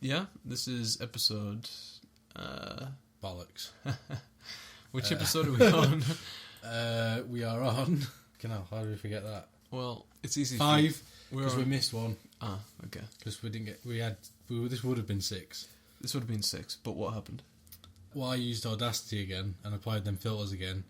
Yeah, this is episode... Bollocks. Which episode are we on? We are on... How do we forget that? Well, it's easy. 5, because we missed one. Ah, okay. Because we didn't get... This would have been 6. This would have been 6, but what happened? Well, I used Audacity again and applied them filters again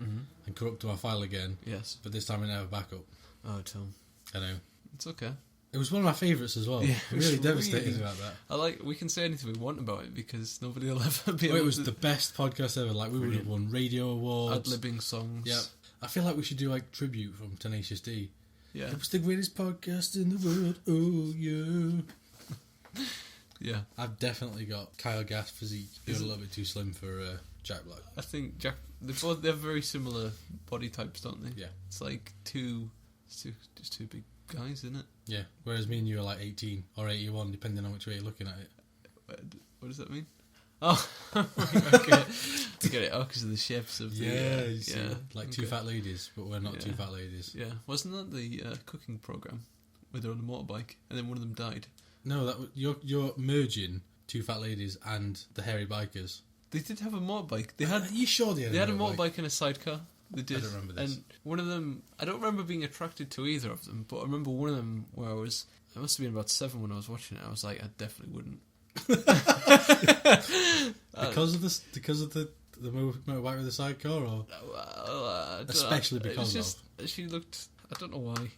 and corrupted my file again. Yes. But this time I didn't have a backup. Oh, Tom. I know. It's okay. It was one of my favourites as well. Yeah, I'm really devastated about that. We can say anything we want about it because nobody will ever be able to... It was the best podcast ever. Like, we would have won radio awards. Ad-libbing songs. Yeah. I feel like we should do, like, tribute from Tenacious D. Yeah. It was the greatest podcast in the world. Oh, yeah. Yeah. I've definitely got Kyle Gass physique. You're a little bit too slim for Jack Black. I think Jack... They have very similar body types, don't they? Yeah. It's like just two big guys, isn't it? Yeah. Whereas me and you are like 18 or 81, depending on which way you're looking at it. What does that mean? Oh, okay. I get it. Oh, because of the shapes of the... Like two fat ladies, but we're not two fat ladies. Yeah. Wasn't that the cooking programme where they're on a motorbike and then one of them died? No, you're merging two fat ladies and the hairy bikers. They did have a motorbike. They had... Are you sure they had a motorbike and a sidecar? They did. I don't remember this. And one of them... I don't remember being attracted to either of them, but I remember one of them where I must have been about 7 when I was watching it. I was like, I definitely wouldn't. Because of the motorbike with the sidecar, or especially because of she looked... I don't know why.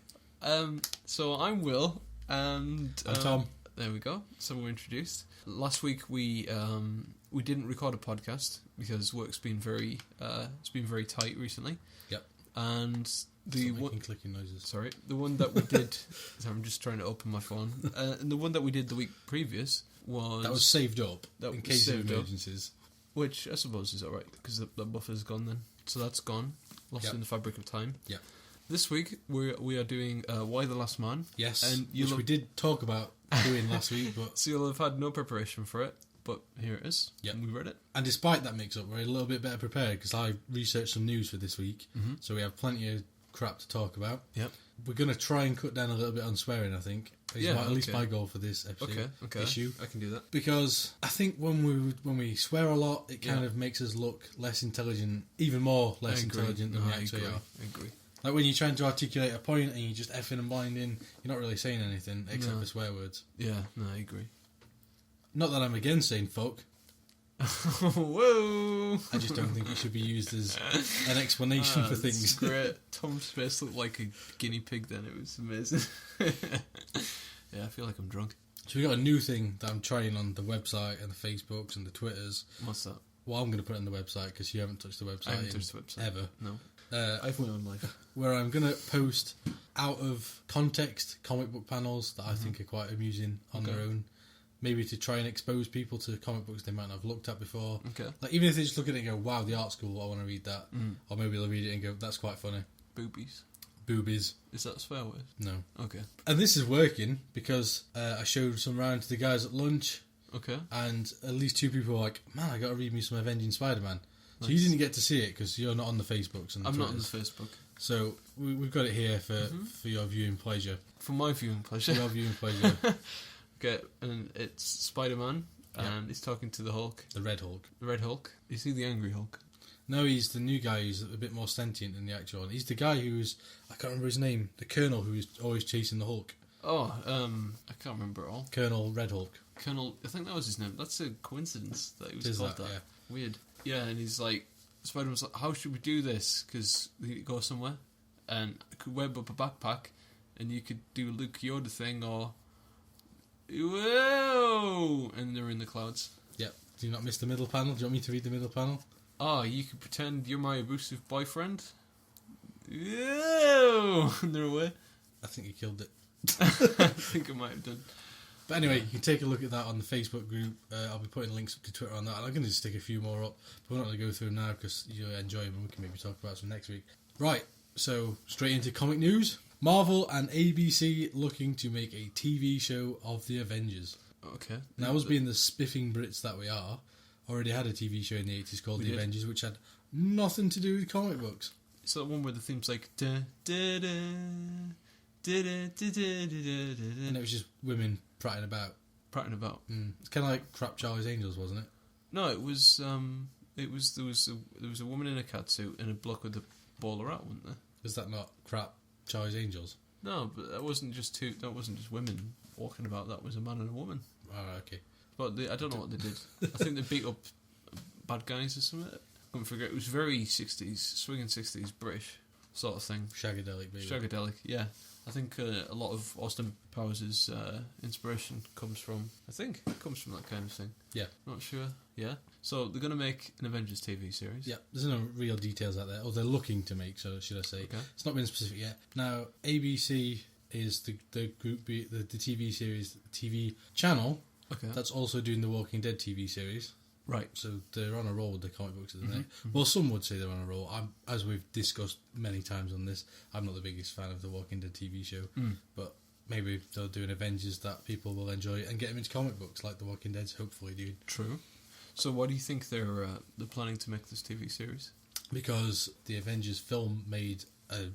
So I'm Will, and I'm Tom. There we go. So we're introduced. Last week we didn't record a podcast because work's been very tight recently. Yep. And clicking noises. Sorry, the one that we did. I'm just trying to open my phone. And the one that we did the week previous was saved up in case of emergencies. Which I suppose is alright because the buffer's gone then. So that's gone, lost in the fabric of time. Yeah. This week we are doing Why the Last Man. Yes, and which we did talk about doing last week, but so you'll have had no preparation for it. But here it is. Yeah, we read it. And despite that mix-up, we're a little bit better prepared because I researched some news for this week, so we have plenty of crap to talk about. Yep. We're going to try and cut down a little bit on swearing, I think. At least my goal for this episode. Issue. I can do that. Because I think when we swear a lot, it kind of makes us look less intelligent, even more less intelligent than we actually are. I agree. Like when you're trying to articulate a point and you're just effing and blinding, you're not really saying anything except for swear words. Yeah, no, I agree. Not that I'm against saying fuck. Whoa! I just don't think it should be used as an explanation for things. Great. Tom's face looked like a guinea pig then. It was amazing. Yeah, I feel like I'm drunk. So we got a new thing that I'm trying on the website and the Facebooks and the Twitters. What's that? Well, I'm going to put it on the website because you haven't touched the website. I haven't touched the website. Ever. No. I have my own life. Where I'm going to post out of context comic book panels that I think are quite amusing on their own. Maybe to try and expose people to comic books they might not have looked at before. Okay. Like even if they just look at it and go, wow, the art's cool, I want to read that. Or maybe they'll read it and go, that's quite funny. Boobies. Boobies. Is that a swear word? No. Okay. And this is working because I showed some round to the guys at lunch. Okay. And at least 2 people were like, man, I got to read me some Avenging Spider-Man. Nice. So you didn't get to see it because you're not on the Facebooks and the I'm Twitters. not on the Facebook. So we've got it here for your viewing pleasure. For my viewing pleasure. For your viewing pleasure. Okay, and it's Spider-Man, and he's talking to the Hulk. The Red Hulk. The Red Hulk? Is he the Angry Hulk? No, he's the new guy who's a bit more sentient than the actual one. He's the guy who's, I can't remember his name, the Colonel who is always chasing the Hulk. Oh, I can't remember it all. Colonel Red Hulk. Colonel, I think that was his name. That's a coincidence that he was called that. Yeah. Weird. Yeah, and he's like, Spider-Man's like, how should we do this? Because we need to go somewhere, and I could web up a backpack, and you could do a Luke Yoda thing, or... Whoa! And they're in the clouds. Yep. Do you not miss the middle panel? Do you want me to read the middle panel? Oh, you could pretend you're my abusive boyfriend? Whoa! And they're away. I think you killed it. I think I might have done. But anyway, you can take a look at that on the Facebook group. I'll be putting links up to Twitter on that. And I'm going to stick a few more up. But we're not going to go through them now because you enjoy them and we can maybe talk about some next week. Right, so straight into comic news. Marvel and ABC looking to make a TV show of the Avengers. Okay. Now, us being the spiffing Brits that we are, already had a TV show in the 80s called The Avengers, which had nothing to do with comic books. It's that one where the theme's like... Da, da, da, da, da, da, da, da, da. And it was just women prattling about. prattling about. It's kind of like Crap Charlie's Angels, wasn't it? No, it was there was a woman in a catsuit and a bloke with a bowler out, wasn't there? Is that not Crap Charlie's Angels? No, but that wasn't just women walking about. That was a man and a woman. Oh, okay. But I don't know what they did. I think they beat up bad guys or something. I couldn't figure it. It was very 60s, swinging 60s British sort of thing. Shagadelic, baby. Shagadelic, yeah. I think a lot of Austin Powers' inspiration comes from that kind of thing. Yeah. Not sure. Yeah. So they're going to make an Avengers TV series. Yeah, there's no real details out there. Or they're looking to make, so should I say. Okay. It's not been specific yet. Now, ABC is the group, the TV series, TV channel. Okay. That's also doing the Walking Dead TV series. Right. So they're on a roll with the comic books at the minute. Well, some would say they're on a roll. As we've discussed many times on this, I'm not the biggest fan of the Walking Dead TV show. But maybe they'll do an Avengers that people will enjoy and get them into comic books like the Walking Dead's hopefully do. True. So why do you think they're planning to make this TV series? Because the Avengers film made a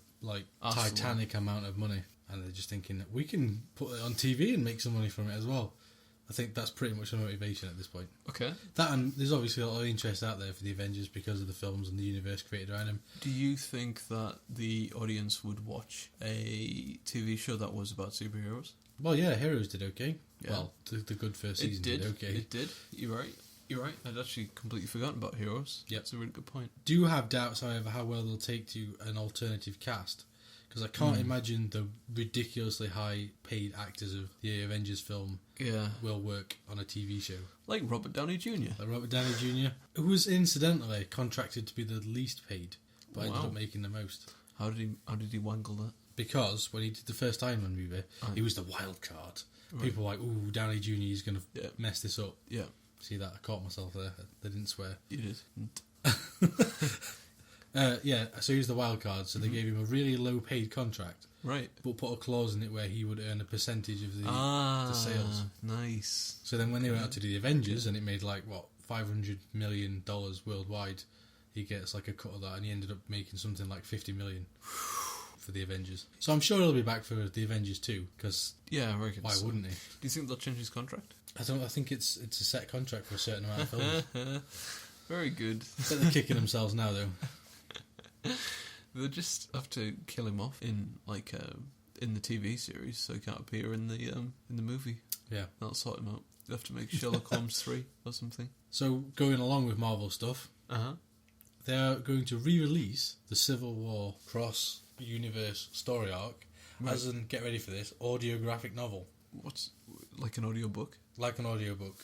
Titanic amount of money. And they're just thinking, we can put it on TV and make some money from it as well. I think that's pretty much the motivation at this point. Okay. That, and there's obviously a lot of interest out there for the Avengers because of the films and the universe created around them. Do you think that the audience would watch a TV show that was about superheroes? Well, yeah, Heroes did okay. Yeah. Well, the good first season did okay. It did. You're right. I'd actually completely forgotten about Heroes. Yep. That's a really good point. Do have doubts, however, how well they'll take to an alternative cast. Because I can't imagine the ridiculously high-paid actors of the Avengers film will work on a TV show. Like Robert Downey Jr. Like Robert Downey Jr., who was incidentally contracted to be the least paid, but ended up making the most. How did he wangle that? Because when he did the first Iron Man movie, he was the wild card. Right. People were like, ooh, Downey Jr. is going to mess this up. Yeah. See that? I caught myself there. They didn't swear. You did. So he was the wild card, so they gave him a really low-paid contract. Right. But put a clause in it where he would earn a percentage of the sales. Nice. So then when they went out to do the Avengers, and it made $500 million worldwide, he gets a cut of that, and he ended up making something like $50 million for the Avengers. So I'm sure he'll be back for the Avengers too, because I reckon why wouldn't he? Do you think they'll change his contract? I think it's a set contract for a certain amount of films. Very good. They're kicking themselves now, though. They'll just have to kill him off in the TV series, so he can't appear in the movie. Yeah, that'll sort him out. They have to make Sherlock Holmes 3 or something. So going along with Marvel stuff, they're going to re-release the Civil War cross-universe story arc as an, get ready for this, audiographic novel. What's like an audiobook? Like an audiobook.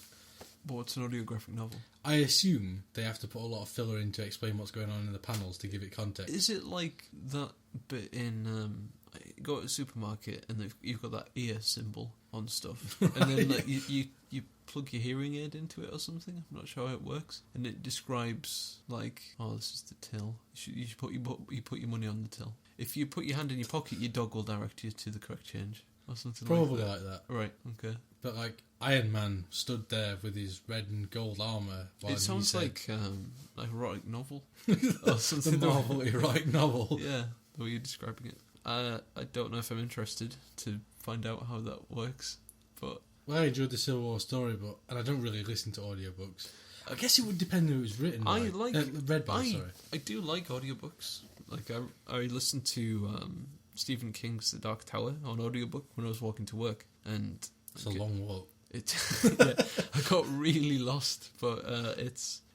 But what's an audiographic novel? I assume they have to put a lot of filler in to explain what's going on in the panels to give it context. Is it like that bit in you go to a supermarket and you've got that ear symbol on stuff, and then you plug your hearing aid into it or something? I'm not sure how it works, and it describes this is the till. You should put your money on the till. If you put your hand in your pocket, your dog will direct you to the correct change. Or something Probably like that. Right, okay. But Iron Man stood there with his red and gold armour. It sounds like an erotic novel. Or something. The Marvel erotic novel. Yeah, the way you're describing it. I don't know if I'm interested to find out how that works. But I enjoyed the Civil War story, and I don't really listen to audiobooks. I guess it would depend who it was written by. Read by, sorry. I do like audiobooks. I listened to Stephen King's The Dark Tower on audiobook when I was walking to work, and it's a long walk. I got really lost, but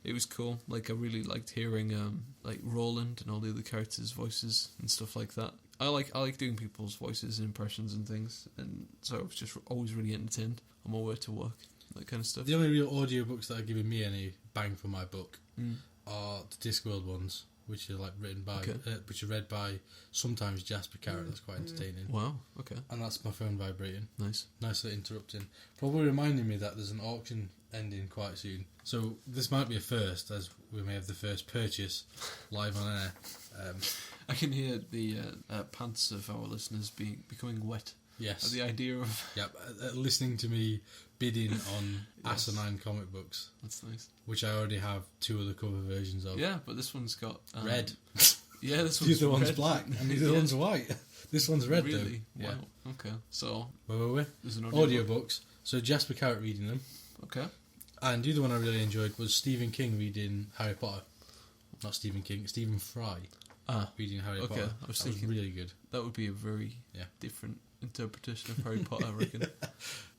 it was cool. I really liked hearing Roland and all the other characters' voices and stuff like that. I like doing people's voices and impressions and things, and so I was just always really entertained on my way to work, that kind of stuff. The only real audiobooks that are giving me any bang for my buck are the Discworld ones, which are written by, which are read by sometimes Jasper Carrot. That's quite entertaining. Wow. Okay. And that's my phone vibrating. Nice. Nicely interrupting. Probably reminding me that there's an auction ending quite soon. So this might be a first, as we may have the first purchase live on air. I can hear the pants of our listeners becoming wet. Yes. At the idea of... Yep, listening to me bidding on asinine comic books. That's nice. Which I already have 2 of the cover versions of. Yeah, but this one's got... red. Yeah, this one's the other one's black, and the other one's white. This one's red, really? though. Wow. Yeah. Okay, so... Where were we? There's an audiobooks. So Jasper Carrot reading them. Okay. And the other one I really enjoyed was Stephen King reading Harry Potter. Not Stephen King, Stephen Fry reading Harry Potter. I was thinking really good. That would be a very different interpretation of Harry Potter, I reckon.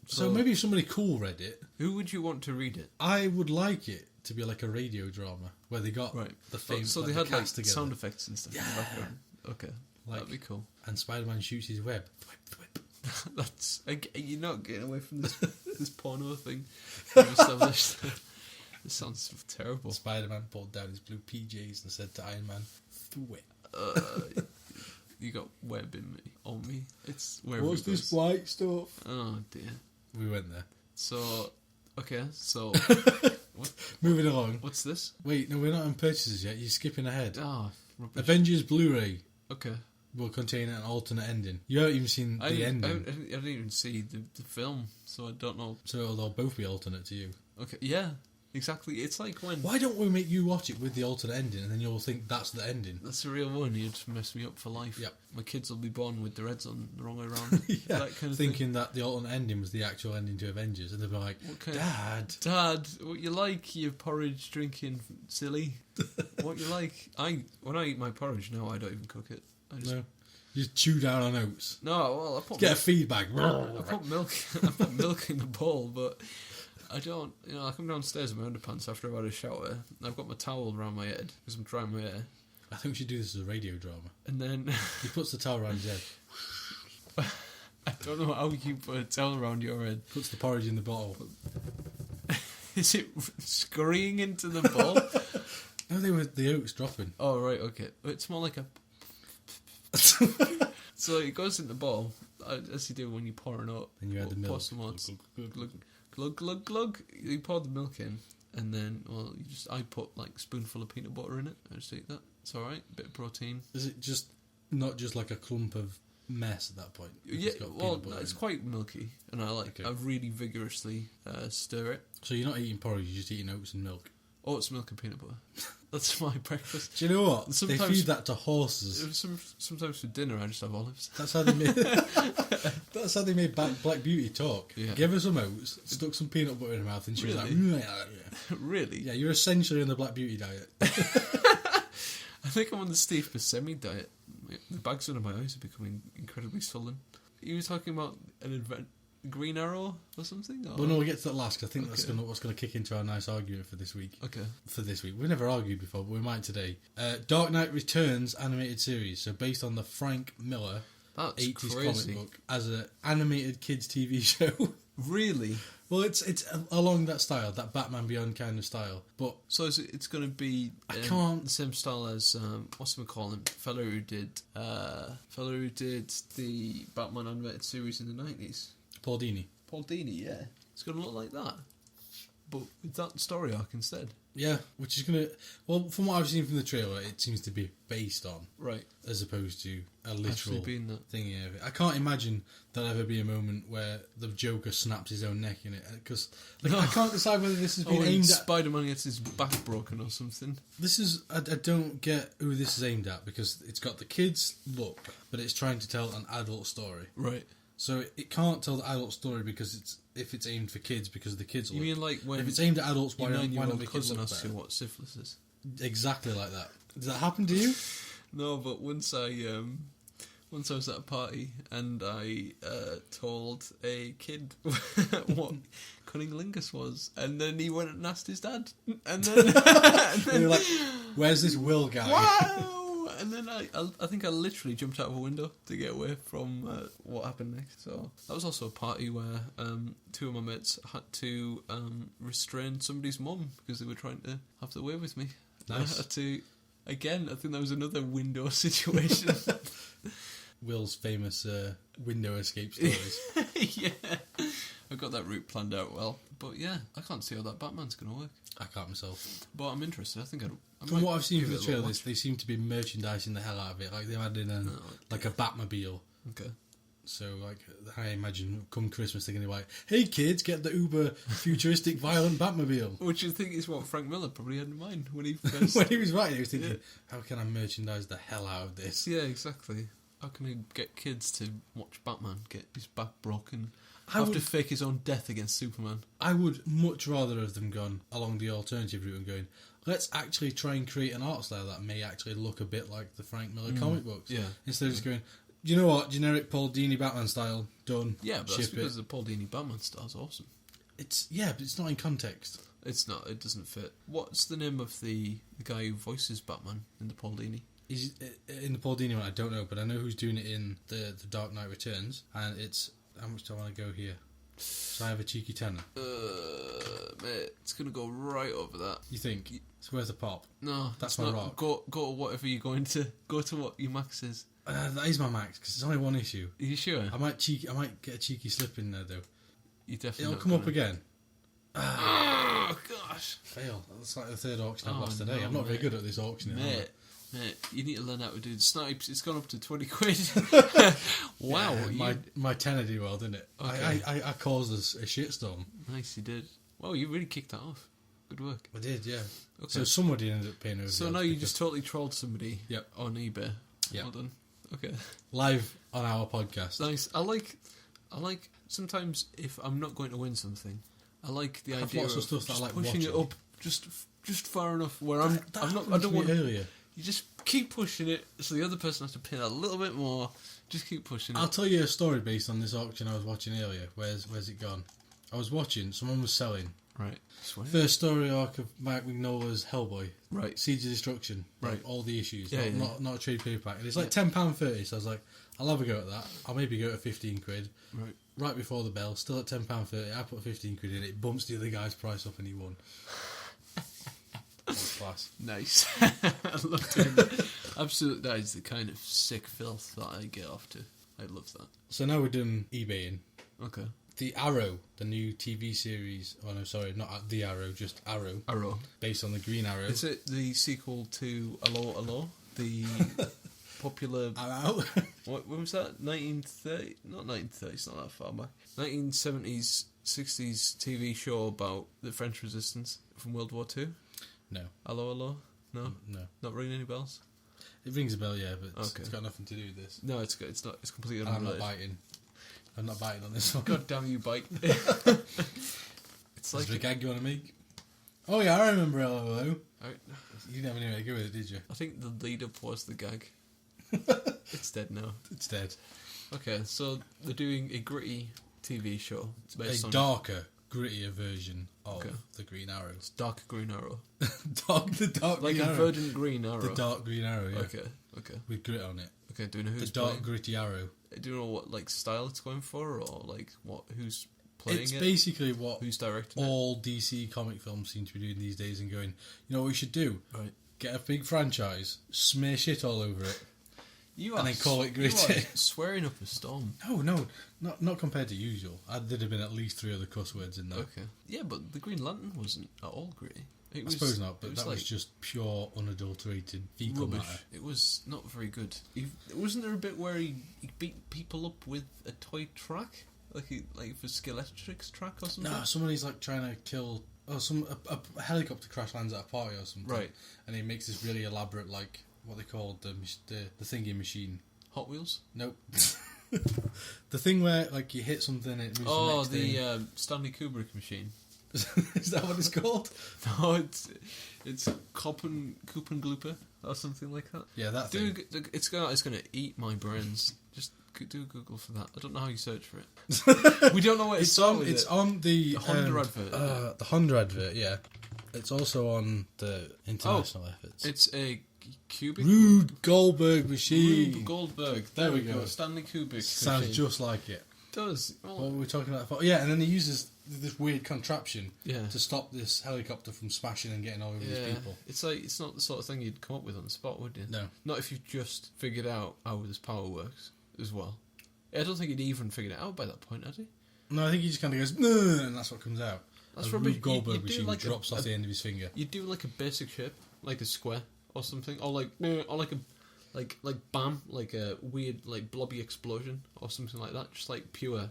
So maybe if somebody cool read it. Who would you want to read it? I would like it to be like a radio drama where they got the famous. So like they had cast together. sound effects and stuff in the background. Okay, that'd be cool. And Spider-Man shoots his web. That's you're not getting away from this porno thing. You've established. This sounds terrible. Spider-Man pulled down his blue PJs and said to Iron Man, "Thwip." You got web on me. It's what's this white stuff? Oh dear. We went there. So, okay. So, moving along. What's this? Wait, no, we're not on purchases yet. You're skipping ahead. Oh, rubbish. Avengers Blu-ray. Okay. Will contain an alternate ending. You haven't even seen the ending. I didn't even see the film, so I don't know. So they'll both be alternate to you. Okay. Yeah. Exactly. It's like when. Why don't we make you watch it with the alternate ending, and then you'll think that's the ending? That's the real one. You'd mess me up for life. Yep. My kids will be born with the reds on the wrong way around. Yeah. That kind of thinking that the alternate ending was the actual ending to Avengers, and they'll be like, "Dad, what you like? You porridge drinking silly? What you like? When I eat my porridge, no, I don't even cook it. No, you just chew down on oats. No, well, I get a feedback. I put milk. I put milk in the bowl, but. I don't, I come downstairs in my underpants after I've had a shower. I've got my towel around my head because I'm drying my hair. I think we should do this as a radio drama. And then... He puts the towel around his head. I don't know how you put a towel around your head. Puts the porridge in the bottle. Is it scurrying into the bowl? No, they were the oats dropping. Oh, right, okay. It's more like a... So it goes in the bowl, as you do when you pour an oat. And you add the milk. Pour some oats. Glug, glug, glug. You pour the milk in, and then, I put like a spoonful of peanut butter in it. I just eat that. It's alright. Bit of protein. Is it just not just like a clump of mess at that point? Yeah, it's quite milky, and I really vigorously stir it. So you're not eating porridge, you're just eating oats and milk? Oats, milk, and peanut butter. That's my breakfast. Do you know what? Sometimes, they feed that to horses. Sometimes for dinner, I just have olives. That's how they made. That's how they made Black Beauty talk. Yeah. Give her some oats, stuck some peanut butter in her mouth, and she was like, "Really? Yeah, you're essentially on the Black Beauty diet." I think I'm on the Steve Buscemi diet. The bags under my eyes are becoming incredibly swollen. You were talking about Green Arrow or something? Or? Well, no, we'll get to that last, because I think that's what's going to kick into our nice argument for this week. Okay. For this week. We've never argued before, but we might today. Dark Knight Returns animated series, so based on the Frank Miller 80s comic book as an animated kids TV show. Really? Well, it's along that style, that Batman Beyond kind of style. But so it's going to be the same style as what's the call him? Fellow who did the Batman animated series in the 90s. Paul Dini, yeah. It's going to look like that, but with that story arc instead. Yeah, which is going to... Well, from what I've seen from the trailer, it seems to be based on. Right. As opposed to a literal thing. Yeah. I can't imagine there'll ever be a moment where the Joker snaps his own neck in it. Because I can't decide whether this has been aimed at... Spider-Man gets his back broken or something. This is... I don't get who this is aimed at, because it's got the kids' look, but it's trying to tell an adult story. Right. So it can't tell the adult story because if it's aimed for kids, because the kids look. You mean like when... If it's aimed at adults, why not make it look cousin asks better? you what syphilis is? Exactly like that. Does that happen to you? No, but once I was at a party and I told a kid what cunnilingus was, and then he went and asked his dad, and then you're like, "Where's this Will guy?" Wow! And then I think I literally jumped out of a window to get away from what happened next. So that was also a party where two of my mates had to restrain somebody's mum because they were trying to have their way with me. Nice. I had to. Again, I think that was another window situation. Will's famous window escape stories. Yeah. I've got that route planned out well. But yeah, I can't see how that Batman's going to work. I can't myself. But I'm interested. I think from what I've seen from the trailer, they seem to be merchandising the hell out of it. Like they've added in a Batmobile. Okay. So, I imagine come Christmas they're going to be like, "Hey kids, get the uber futuristic violent Batmobile." Which I think is what Frank Miller probably had in mind when he first... when he was writing, he was thinking, how can I merchandise the hell out of this? Yeah, exactly. How can I get kids to watch Batman get his back broken have to fake his own death against Superman. I would much rather have them gone along the alternative route and going, let's actually try and create an art style that may actually look a bit like the Frank Miller comic books. Yeah. Instead of just going, you know what, generic Paul Dini Batman style, done. Yeah, but that's because the Paul Dini Batman style is awesome. But it's not in context. It's not. It doesn't fit. What's the name of the guy who voices Batman in the Paul Dini? He's in the Paul Dini one, I don't know, but I know who's doing it in the Dark Knight Returns, and it's... How much do I want to go here? So I have a cheeky tenner. Mate, it's going to go right over that. You think? It's worth a pop? No. That's my rock. Go to whatever you're going to. Go to what your max is. That is my max, because it's only one issue. Are you sure? I might get a cheeky slip in there, though. You definitely It'll come up again. Oh, gosh. Fail. That's like the third auction I've lost today. I'm not very good at this auctioning. Mate, you need to learn how to do the snipes. It's gone up to 20 quid. Wow. Yeah, my tenner did well, didn't it? Okay. I caused a shitstorm. Nice, you did. Well, you really kicked that off. Good work. I did, yeah. Okay. So somebody ended up paying over. So now you just totally trolled somebody on eBay. Yep. Well done. Okay. Live on our podcast. Nice. I like sometimes if I'm not going to win something, I like the idea of stuff just that I like pushing watching. it up just far enough where I don't want earlier. You just keep pushing it so the other person has to pay a little bit more. Just keep pushing it. I'll tell you a story based on this auction I was watching earlier. Where's it gone? I was watching, someone was selling. Right. Swear. First story arc of Mike Mignola's Hellboy. Right. Siege of Destruction. Right. Like, all the issues. Yeah, not a trade paperback. And it's like £10.30, so I was like, I'll have a go at that. I'll maybe go at 15 quid. Right before the bell, still at £10.30. I put 15 quid in, it bumps the other guy's price up and he won. Class. Nice. I love doing that. Absolutely, that is the kind of sick filth that I get off to. I love that. So now we're doing eBaying. Okay. The Arrow, the new TV series. Oh no, sorry, not The Arrow, just Arrow. Arrow. Based on the Green Arrow. Is it the sequel to Allo Allo? The popular... Arrow? When was that? 1930? Not 1930, it's not that far back. 1970s, 60s TV show about the French resistance from World War II? No. Allo Allo? No? No. Not ringing any bells? It rings a bell, yeah, but it's got nothing to do with this. No, it's good. It's not. It's completely unrelated. I'm not biting on this one. God damn you, bite. It's like... Is there a gag you want to make? Oh yeah, I remember LOL. You never knew how to go with it, did you? I think the lead-up was the gag. It's dead now. It's dead. Okay, so they're doing a gritty TV show. It's a darker, grittier version of the Green Arrow. It's dark Green Arrow. the dark like Green a Arrow. verdant Green Arrow. The dark Green Arrow, yeah. Okay. With grit on it. Okay, do you know who's the dark, playing? gritty arrow. Do you know what like style it's going for, or like who's playing it's it? It's basically what who's directing all DC comic films seem to be doing these days and going, you know what we should do? Right. Get a big franchise, smear shit all over it, and then call it gritty. You are swearing up a storm. No, not compared to usual. There'd have been at least 3 other cuss words in there. Okay. Yeah, but the Green Lantern wasn't at all gritty. I suppose not, but that was just pure, unadulterated fecal rubbish. matter. It was not very good. Wasn't there a bit where he beat people up with a toy track? Like for Skeletrix track or something? No, somebody's like trying to kill... Oh, a helicopter crash lands at a party or something. Right. And he makes this really elaborate, like, what they call the thingy machine. Hot Wheels? Nope. The thing where, like, you hit something and it moves to the next thing. Stanley Kubrick machine. Is that what it's called? No, it's Koppen Glooper or something like that. Yeah, that thing. It's gonna eat my brains. Just do a Google for that. I don't know how you search for it. We don't know what it's on. It's on the Honda advert. The Honda advert, yeah. It's also on the international efforts. It's a cubic. Rube Goldberg machine. Rube Goldberg. There we go. Stanley Kubrick. Sounds machine. just like it. Does. What were we talking about? Yeah, and then he uses this weird contraption to stop this helicopter from smashing and getting all over these people. It's like it's not the sort of thing you'd come up with on the spot, would you? No. Not if you just figured out how this power works as well. I don't think he'd even figured it out by that point, had he? No, I think he just kind of goes, "Nah," and that's what comes out. That's a Rube Goldberg machine like drops off the end of his finger. You do like a basic shape, like a square or something, or like BAM, like a weird like blobby explosion or something like that. Just like pure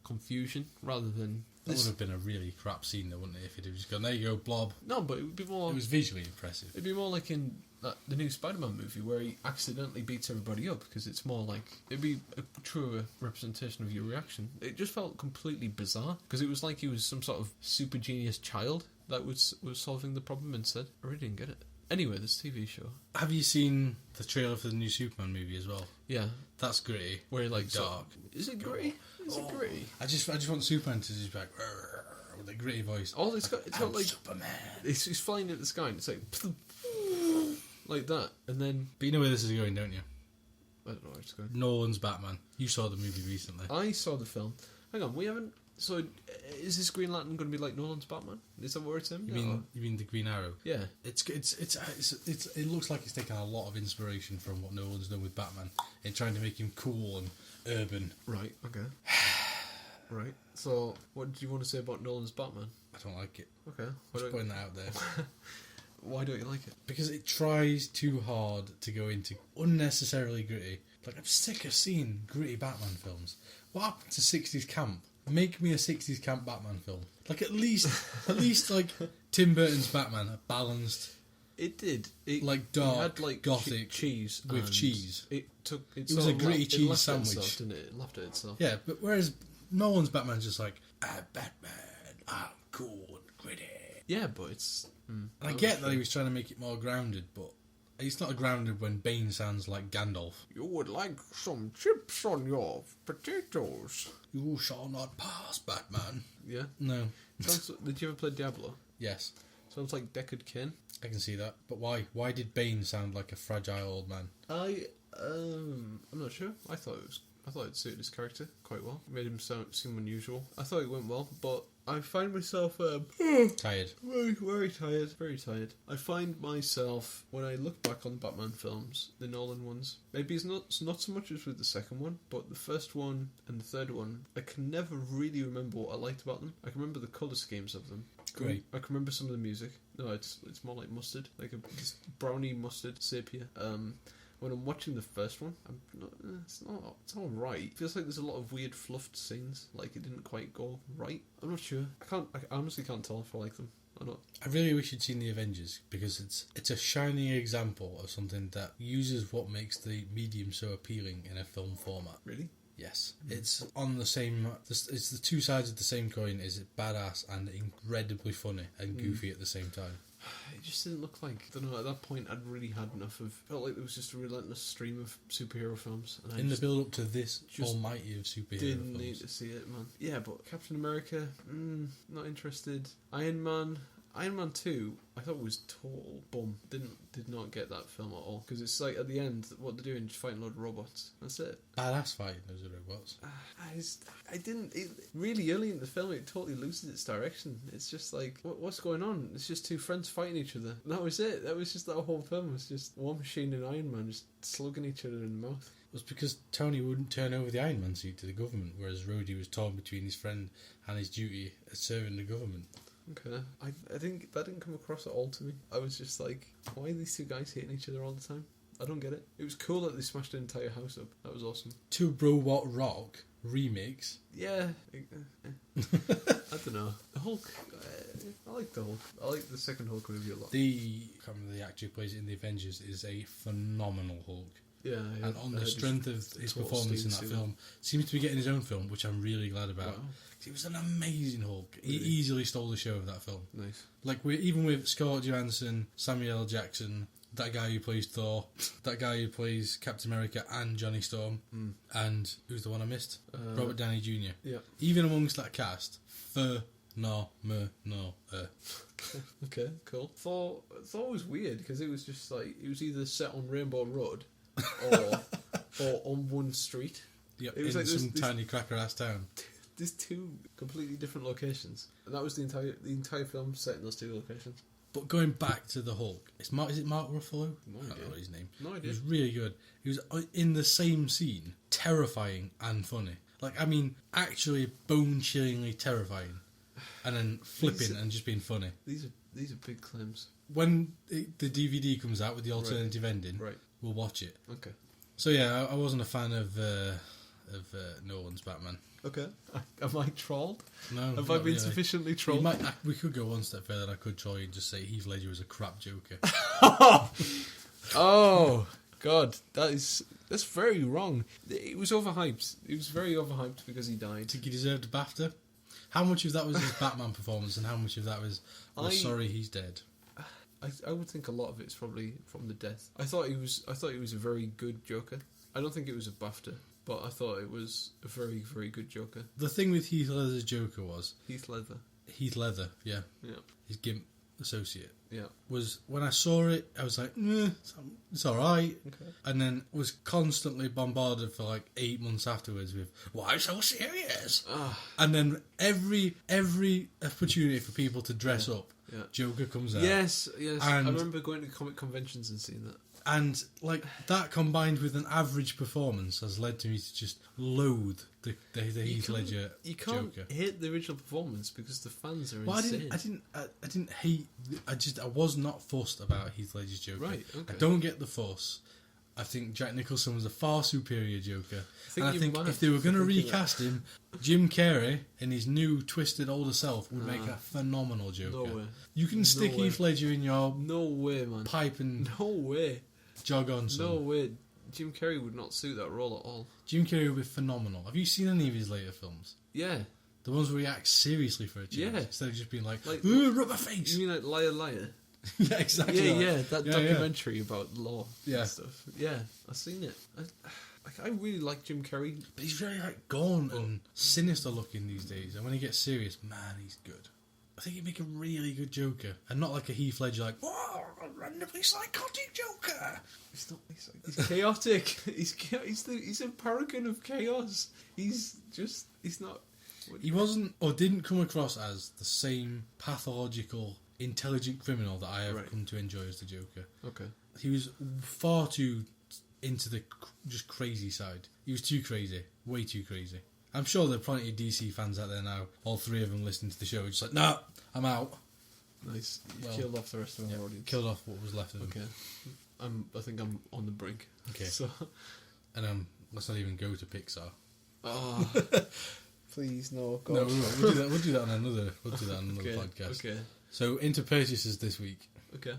confusion rather than. That would have been a really crap scene, though, wouldn't it? If it had just gone, there you go, blob. No, but it would be more. It was visually impressive. It'd be more like in the new Spider-Man movie where he accidentally beats everybody up because it's more like it'd be a truer representation of your reaction. It just felt completely bizarre because it was like he was some sort of super genius child that was solving the problem instead. I really didn't get it. Anyway, this TV show. Have you seen the trailer for the new Superman movie as well? Yeah, that's gritty. Where like dark. Is it gritty? Is it gritty? I just want Superman to just be like with a gritty voice. Oh, it's got like Superman. He's flying in the sky and it's like that, and then. But you know where this is going, don't you? I don't know where it's going. Nolan's Batman. You saw the movie recently. I saw the film. Hang on, we haven't. So, is this Green Lantern going to be like Nolan's Batman? Is that where it's in? You mean the Green Arrow? Yeah. It looks like it's taken a lot of inspiration from what Nolan's done with Batman in trying to make him cool and urban. Right. Okay. Right. So, what do you want to say about Nolan's Batman? I don't like it. Okay. Just putting that out there. Why don't you like it? Because it tries too hard to go into unnecessarily gritty. Like, I'm sick of seeing gritty Batman films. What happened to 60s camp? Make me a 60s camp Batman film. Like, at least like Tim Burton's Batman, balanced. It did. Like dark, had, like, gothic cheese with cheese. It was a gritty cheese sandwich, itself, didn't it? It laughed at itself. Yeah, but whereas Nolan's Batman's just like, Batman, I'm cool and gritty. Yeah, but it's. I get that he was trying to make it more grounded, but it's not grounded when Bane sounds like Gandalf. You would like some chips on your potatoes. You shall not pass, Batman. Yeah? No. Did you ever play Diablo? Yes. Sounds like Deckard Cain. I can see that. But why? Why did Bane sound like a fragile old man? I'm not sure. I thought it suited his character quite well. It made him seem unusual. I thought it went well, but I find myself tired. Very, very tired. Very tired. I find myself, when I look back on Batman films, the Nolan ones, maybe it's not so much as with the second one, but the first one and the third one, I can never really remember what I liked about them. I can remember the colour schemes of them. Great. I can remember some of the music. No, it's more like mustard, like a brownie mustard sepia. When I'm watching the first one, it's all right. It feels like there's a lot of weird fluffed scenes, like it didn't quite go right. I'm not sure. I honestly can't tell if I like them or not. I really wish you'd seen the Avengers, because it's a shining example of something that uses what makes the medium so appealing in a film format. Really? Yes. It's on the same. It's the two sides of the same coin. Is it badass and incredibly funny and goofy at the same time? It just didn't look like. I don't know. At that point, I'd really had enough of. Felt like there was just a relentless stream of superhero films. And in the build up to this almighty of superhero didn't films. Need to see it, man. Yeah, but Captain America, not interested. Iron Man 2, I thought was total bum. Did not get that film at all, because it's like at the end, what they're doing, just fighting a load of robots. That's it. Badass fighting those robots. I didn't. Really early in the film, it totally loses its direction. It's just like, what's going on? It's just two friends fighting each other. And that was it. That was just that whole film. It was just War Machine and Iron Man just slugging each other in the mouth. It was because Tony wouldn't turn over the Iron Man suit to the government, whereas Rhodey was torn between his friend and his duty as serving the government. Okay. I think that didn't come across at all to me. I was just like, why are these two guys hitting each other all the time? I don't get it. It was cool that they smashed the entire house up. That was awesome. To Robot Rock remix. Yeah. I don't know. The Hulk. I like the Hulk. I like the second Hulk movie a lot. I can't remember the actor who plays it in the Avengers is a phenomenal Hulk. Yeah, and on the strength of his performance in that film, seems to be getting his own film, which I'm really glad about. Wow. He was an amazing Hulk. Really? He easily stole the show of that film. Nice. Like even with Scarlett Johansson, Samuel L. Jackson, that guy who plays Thor, that guy who plays Captain America and Johnny Storm, and who's the one I missed? Robert Downey Jr. Yeah. Even amongst that cast, no. Okay, cool. Thor was weird because it was just like it was either set on Rainbow Road or on one street. Yep, it was in like some tiny cracker ass town. There's two completely different locations, and that was the entire film set in those two locations. But going back to the Hulk, is it Mark Ruffalo? No idea. I don't know what his name. No idea. He was really good. He was in the same scene, terrifying and funny. Like, I mean, actually bone-chillingly terrifying, and then flipping and just being funny. These are big claims. When the DVD comes out with the alternative ending, we'll watch it. Okay. So yeah, I wasn't a fan of Nolan's Batman. Okay. Am I trolled? No. Have I been sufficiently trolled? We could go one step further. I could try and just say Heath Ledger was a crap Joker. Oh God, that's very wrong. It was overhyped. It was very overhyped because he died. I think he deserved a BAFTA. How much of that was his Batman performance, and how much of that was sorry he's dead? I would think a lot of it's probably from the death. I thought he was a very good Joker. I don't think it was a BAFTA, but I thought it was a very, very good Joker. The thing with Heath Ledger's Joker was Heath Ledger, yeah, his Gimp associate. Yeah, was when I saw it, I was like, it's all right, okay. And then was constantly bombarded for like 8 months afterwards with why so serious, and then every opportunity for people to dress up, Joker comes out. Yes, and I remember going to comic conventions and seeing that. And like that combined with an average performance has led to me to just loathe the Heath Ledger You can't Joker. hate the original performance because the fans are insane. I didn't hate. I was not fussed about Heath Ledger's Joker. Right. Okay. I don't get the fuss. I think Jack Nicholson was a far superior Joker. I think if they were going to recast him, Jim Carrey in his new twisted older self would make a phenomenal Joker. No way. You can stick Heath Ledger in your man. pipe and no way. Jog on some. No way. Jim Carrey would not suit that role at all. Jim Carrey would be phenomenal. Have you seen any of his later films? Yeah. The ones where he acts seriously for a change, yeah. Instead of just being like rub my face. You mean like Liar Liar? Yeah, exactly. Yeah, that documentary about law and stuff. Yeah, I've seen it. I really like Jim Carrey. But he's very like gaunt and sinister looking these days, and when he gets serious, man, he's good. I think he'd make a really good Joker, and not like a Heath Ledger, like, whoa, a randomly psychotic Joker. He's not. He's chaotic. He's a paragon of chaos. He's not. He wasn't or didn't come across as the same pathological, intelligent criminal that I have come to enjoy as the Joker. Okay. He was far too into the just crazy side. He was too crazy, way too crazy. I'm sure there are plenty of DC fans out there now, all three of them listening to the show, just like, nah, I'm out. Nice. You killed off the rest of our audience. Killed off what was left of them. Okay. I think I'm on the brink. Okay. So. And let's not even go to Pixar. Oh. Please, no. God. No, we'll do that on another podcast. Okay. So, into purchases this week. Okay.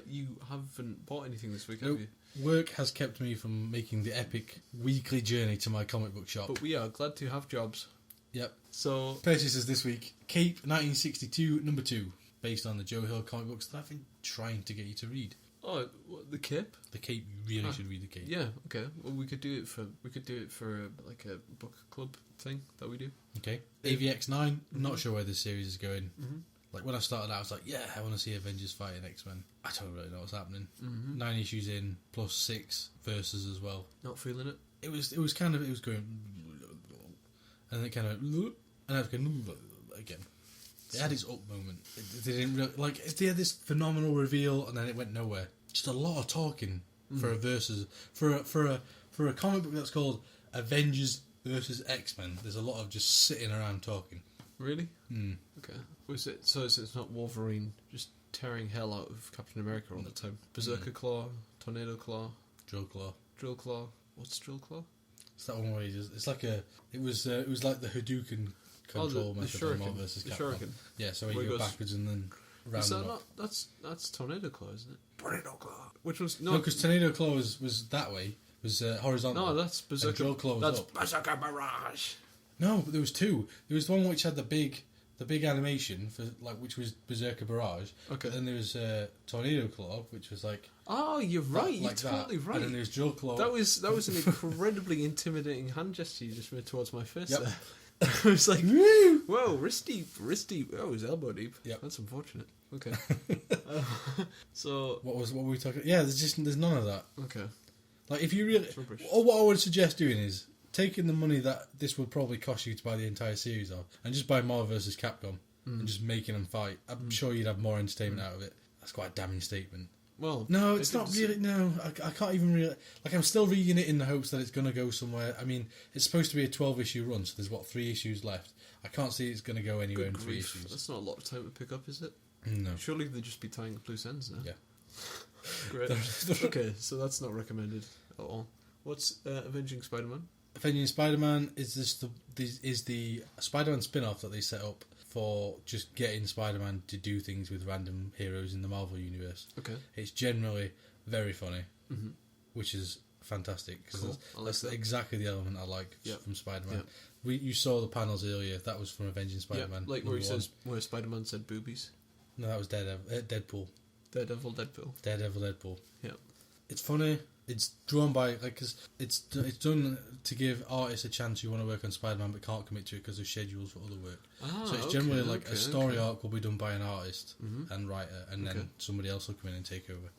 You haven't bought anything this week, have you? Work has kept me from making the epic weekly journey to my comic book shop. But we are glad to have jobs. Yep. So purchases this week: Cape 1962 #2, based on the Joe Hill comic books that I've been trying to get you to read. Oh, what, the Cape? The Cape. You really should read the Cape. Yeah. Okay. Well, we could do it for like a book club thing that we do. Okay. AVX9. Not sure where this series is going. Mm-hmm. Like when I started out, I was like, yeah, I want to see Avengers fighting X-Men. I don't really know what's happening. Mm-hmm. 9 issues in, plus 6 verses as well. Not feeling it. It was going, and then it kind of, and I was going again. It had its up moment. They didn't really, like, they had this phenomenal reveal, and then it went nowhere. Just a lot of talking for a versus for a comic book that's called Avengers versus X-Men. There's a lot of just sitting around talking. Really? Mm. Okay. Was it? So it's not Wolverine just tearing hell out of Captain America all the time? Berserker Claw, Tornado Claw, Drill Claw. What's Drill Claw? It's that one where he just. It's like a. It was like the Hadouken control method of Marvel versus Capcom. Yeah, so he goes backwards and then round them up. That's Tornado Claw, isn't it? Tornado Claw. Which was no, because Tornado Claw was that way. Was horizontal. No, that's Berserker. Drill Claw was up. Berserker Barrage. No, but there was two. There was the one which had the big animation for which was Berserker Barrage. Okay. But then there was Tornado Claw, which was like. Oh, you're right. You're totally right. And then there's Drill Claw. That was an incredibly intimidating hand gesture you just made towards my face. Yep. There. I was like, woo! Whoa, wristy. Oh, his elbow deep. Yep. That's unfortunate. Okay. So what were we talking? Yeah, there's none of that. Okay. Like if you really, or what I would suggest doing is taking the money that this would probably cost you to buy the entire series of, and just buy Marvel vs. Capcom, and just making them fight. I'm sure you'd have more entertainment out of it. That's quite a damning statement. Well, no, it's not really. No, I can't even really. Like, I'm still reading it in the hopes that it's going to go somewhere. I mean, it's supposed to be a 12-issue run, so there's 3 issues left. I can't see it's going to go anywhere in 3 issues. That's not a lot of time to pick up, is it? No. Surely they'd just be tying up loose ends now. Yeah. Great. Okay, so that's not recommended at all. What's Avenging Spider-Man? Avenging Spider-Man is the Spider-Man spin-off that they set up for just getting Spider-Man to do things with random heroes in the Marvel universe. Okay. It's generally very funny, which is fantastic because that's exactly the element I like from Spider-Man. You saw the panels earlier. That was from Avenging Spider-Man. Like where he says, where Spider-Man said boobies. No, that was Deadpool. Deadpool. Yeah. It's funny. It's drawn by because it's done to give artists a chance who want to work on Spider-Man but can't commit to it because of schedules for other work. So it's generally a story arc will be done by an artist and writer, and then somebody else will come in and take over.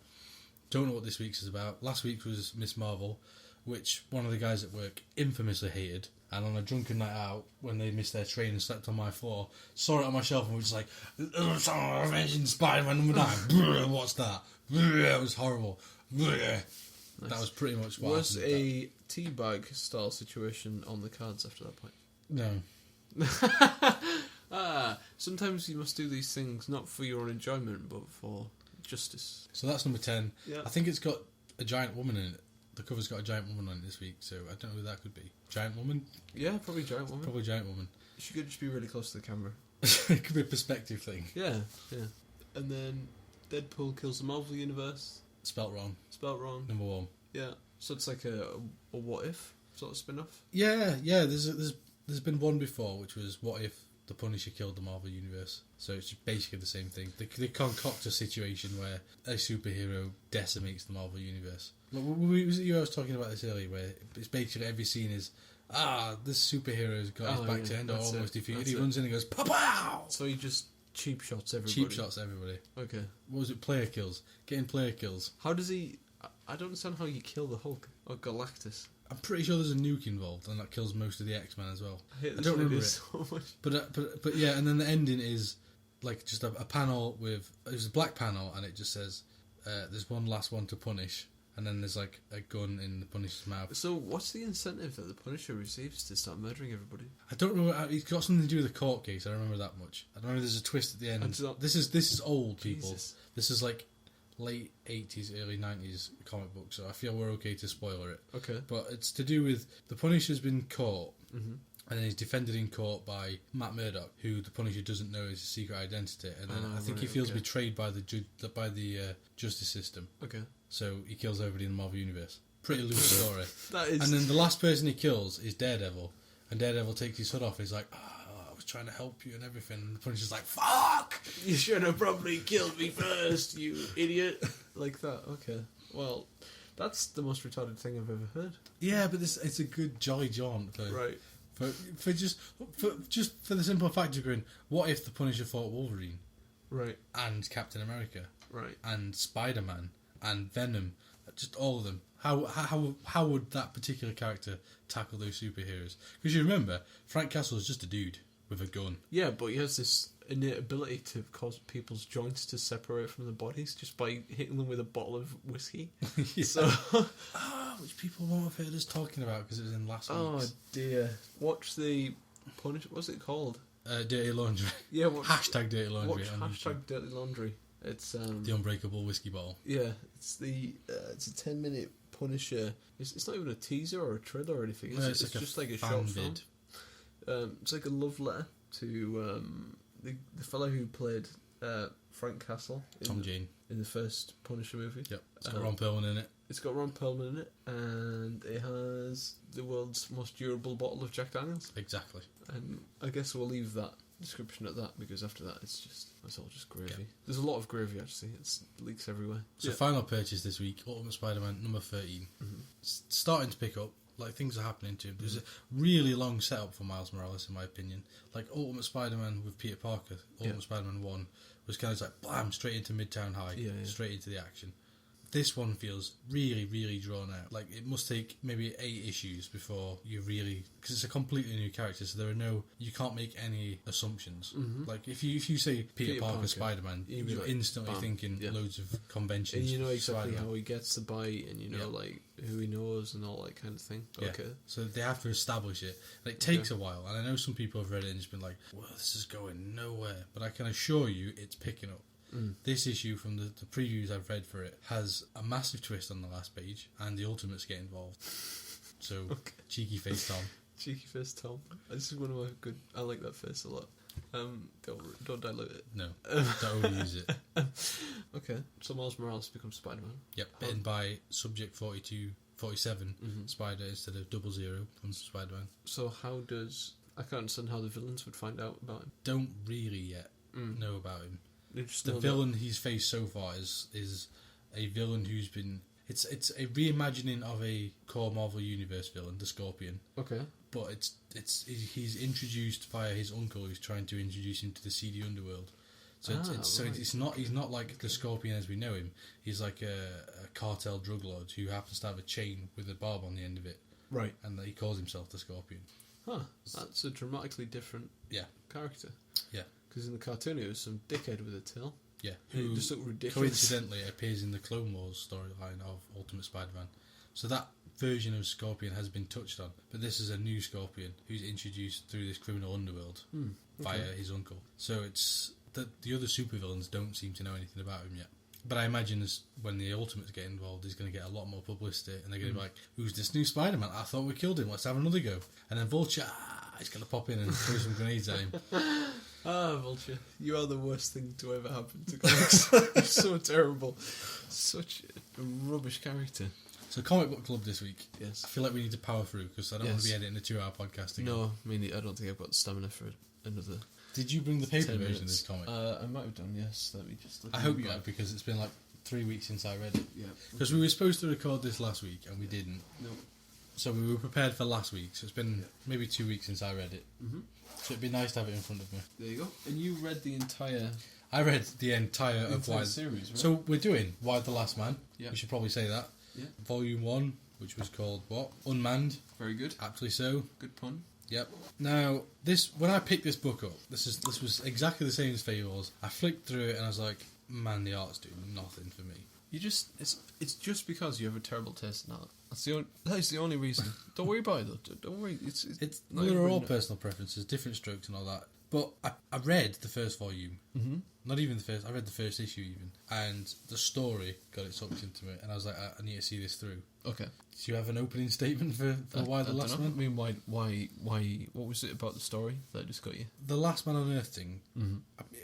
Don't know what this week's is about. Last week was Miss Marvel, which one of the guys at work infamously hated. And on a drunken night out, when they missed their train and slept on my floor, saw it on my shelf and was just like, Avenging Spider-Man number 9. What's that? It was horrible. Nice. That was pretty much what was a teabag style situation on the cards after that point. No. Sometimes you must do these things not for your own enjoyment but for justice. So that's number 10. Yeah. I think it's got a giant woman in it. The cover's got a giant woman on it this week, so I don't know who that could be. Giant woman? Yeah, probably giant woman. She could just be really close to the camera. It could be a perspective thing. Yeah. And then Deadpool kills the Marvel Universe. Spelt wrong. Number 1. Yeah. So it's like a what if sort of spin-off? Yeah. There's been one before, which was what if the Punisher killed the Marvel Universe. So it's basically the same thing. They concoct a situation where a superhero decimates the Marvel Universe. Was it you I was talking about this earlier, where it's basically every scene is, this superhero's got his back turned or almost defeated. He runs in and goes, pow! So he just cheap shots everybody. Okay. What was it? Player kills. Getting player kills. How does he... I don't understand how you kill the Hulk or Galactus. I'm pretty sure there's a nuke involved, and that kills most of the X-Men as well. I don't remember it so much. But yeah, and then the ending is like just a panel with... It was a black panel, and it just says, there's one last one to punish. And then there's like a gun in the Punisher's mouth. So what's the incentive that the Punisher receives to start murdering everybody? I don't know. It's got something to do with the court case. I remember that much. I remember there's a twist at the end. This is old, people. Jesus. This is like late 80s, early 90s comic book, so I feel we're okay to spoiler it. Okay. But it's to do with the Punisher's been caught, and then he's defended in court by Matt Murdock, who the Punisher doesn't know is his secret identity, and then I think he feels betrayed by the justice system. Okay. So he kills everybody in the Marvel Universe. Pretty loose story. That is... And then the last person he kills is Daredevil, and Daredevil takes his hood off. And he's like, I was trying to help you and everything. And the Punisher's like, fuck! You should have probably killed me first, you idiot. Like that. Okay. Well, that's the most retarded thing I've ever heard. Yeah, but it's a good jolly jaunt. Right. For just for the simple fact of going, what if the Punisher fought Wolverine? Right. And Captain America. Right. And Spider-Man. And Venom. Just all of them. How would that particular character tackle those superheroes? Because you remember, Frank Castle is just a dude with a gun. Yeah, but he has this innate ability to cause people's joints to separate from the bodies just by hitting them with a bottle of whiskey. So, which people won't have heard us talking about because it was in last week's. Oh dear! Watch the Punish. What's it called? Dirty Laundry. Yeah. Hashtag Dirty Laundry. Watch hashtag Dirty Laundry. It's the Unbreakable whiskey bottle. Yeah, it's a 10-minute Punisher. It's not even a teaser or a trailer or anything. It's just like a short film. It's like a love letter to the fellow who played Frank Castle. Tom Jane. In the first Punisher movie. Yep. It's got Ron Perlman in it. It's got Ron Perlman in it, and it has the world's most durable bottle of Jack Daniels. Exactly. And I guess we'll leave that description at that, because after that it's all just gravy. Yeah. There's a lot of gravy actually. It leaks everywhere. So final purchase this week, Ultimate Spider-Man number 13. It's starting to pick up. Like, things are happening to him. There's a really long setup for Miles Morales, in my opinion. Like, Ultimate Spider-Man with Peter Parker, Ultimate Spider-Man 1, was kind of like, blam, straight into Midtown High, straight into the action. This one feels really, really drawn out. Like, it must take maybe 8 issues before you really... Because it's a completely new character, so there are no... You can't make any assumptions. Like, if you say Peter Parker, Spider-Man, you're like, instantly thinking loads of conventions. And you know exactly how he gets the bite, and you know, like, who he knows and all that kind of thing. Yeah. Okay. So they have to establish it. And it takes a while, and I know some people have read it and just been like, well, this is going nowhere. But I can assure you it's picking up. This issue, from the previews I've read for it, has a massive twist on the last page, and the Ultimates get involved. So, cheeky face Tom. Cheeky face Tom. This is one of my good... I like that face a lot. Don't dilute it. No, don't overuse it. Okay, so Miles Morales becomes Spider-Man. Yep, bitten by Subject 47 Spider instead of 00 from Spider-Man. So how does... I can't understand how the villains would find out about him. Don't really yet know about him. The villain he's faced so far is a villain who's been... It's a reimagining of a core Marvel Universe villain, the Scorpion. Okay. But he's introduced via his uncle, who's trying to introduce him to the seedy underworld. So he's not like the Scorpion as we know him. He's like a cartel drug lord who happens to have a chain with a barb on the end of it. Right. And he calls himself the Scorpion. Huh. That's a dramatically different character. Yeah. Because in the cartoon it was some dickhead with a tail. Yeah. Who just looked ridiculous. Coincidentally appears in the Clone Wars storyline of Ultimate Spider-Man. So that version of Scorpion has been touched on, but this is a new Scorpion who's introduced through this criminal underworld via his uncle. So it's the other supervillains don't seem to know anything about him yet. But I imagine when the Ultimates get involved, he's going to get a lot more publicity, and they're going to be like, "Who's this new Spider-Man? I thought we killed him. Let's have another go." And then Vulture, he's going to pop in and throw some grenades at him. Vulture, you are the worst thing to ever happen to comics. You're so terrible. Such a rubbish character. So Comic Book Club this week. Yes. I feel like we need to power through because I don't want to be editing a 2-hour podcast again. No, I don't think I've got the stamina for another. Did you bring the paper version of this comic? I might have done, yes. Let me just look. I hope you have, because it's been like 3 weeks since I read it. Yeah. Because we were supposed to record this last week and we didn't. No. So we were prepared for last week. So it's been maybe 2 weeks since I read it. Mm-hmm. So it'd be nice to have it in front of me. There you go. And you read the entire... I read the entire series, right? So we're doing Why the Last Man. Yeah. We should probably say that. Yeah. Volume 1, which was called what? Unmanned. Very good. Aptly so. Good pun. Yep. Now, when I picked this book up, this was exactly the same as Fables. I flicked through it and I was like, man, the art's doing nothing for me. It's just because you have a terrible taste in art. That is the only reason. Don't worry about it though. Don't worry. There are all personal preferences, different strokes and all that. But I read the first volume. Mm-hmm. Not even the first. I read the first issue even, and the story got it sucked into me. And I was like, I need to see this through. Okay. Do you have an opening statement for Why the Last Man? I mean, why? What was it about the story that just got you? The Last Man on Earth thing. Mm-hmm.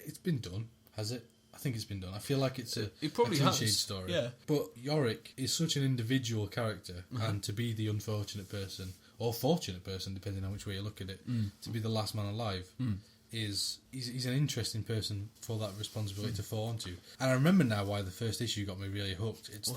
It's been done, has it? I think it's been done. I feel like it's a cliched story. Yeah. But Yorick is such an individual character, and to be the unfortunate person, or fortunate person, depending on which way you look at it, to be the last man alive, he's an interesting person for that responsibility to fall onto. And I remember now why the first issue got me really hooked. It's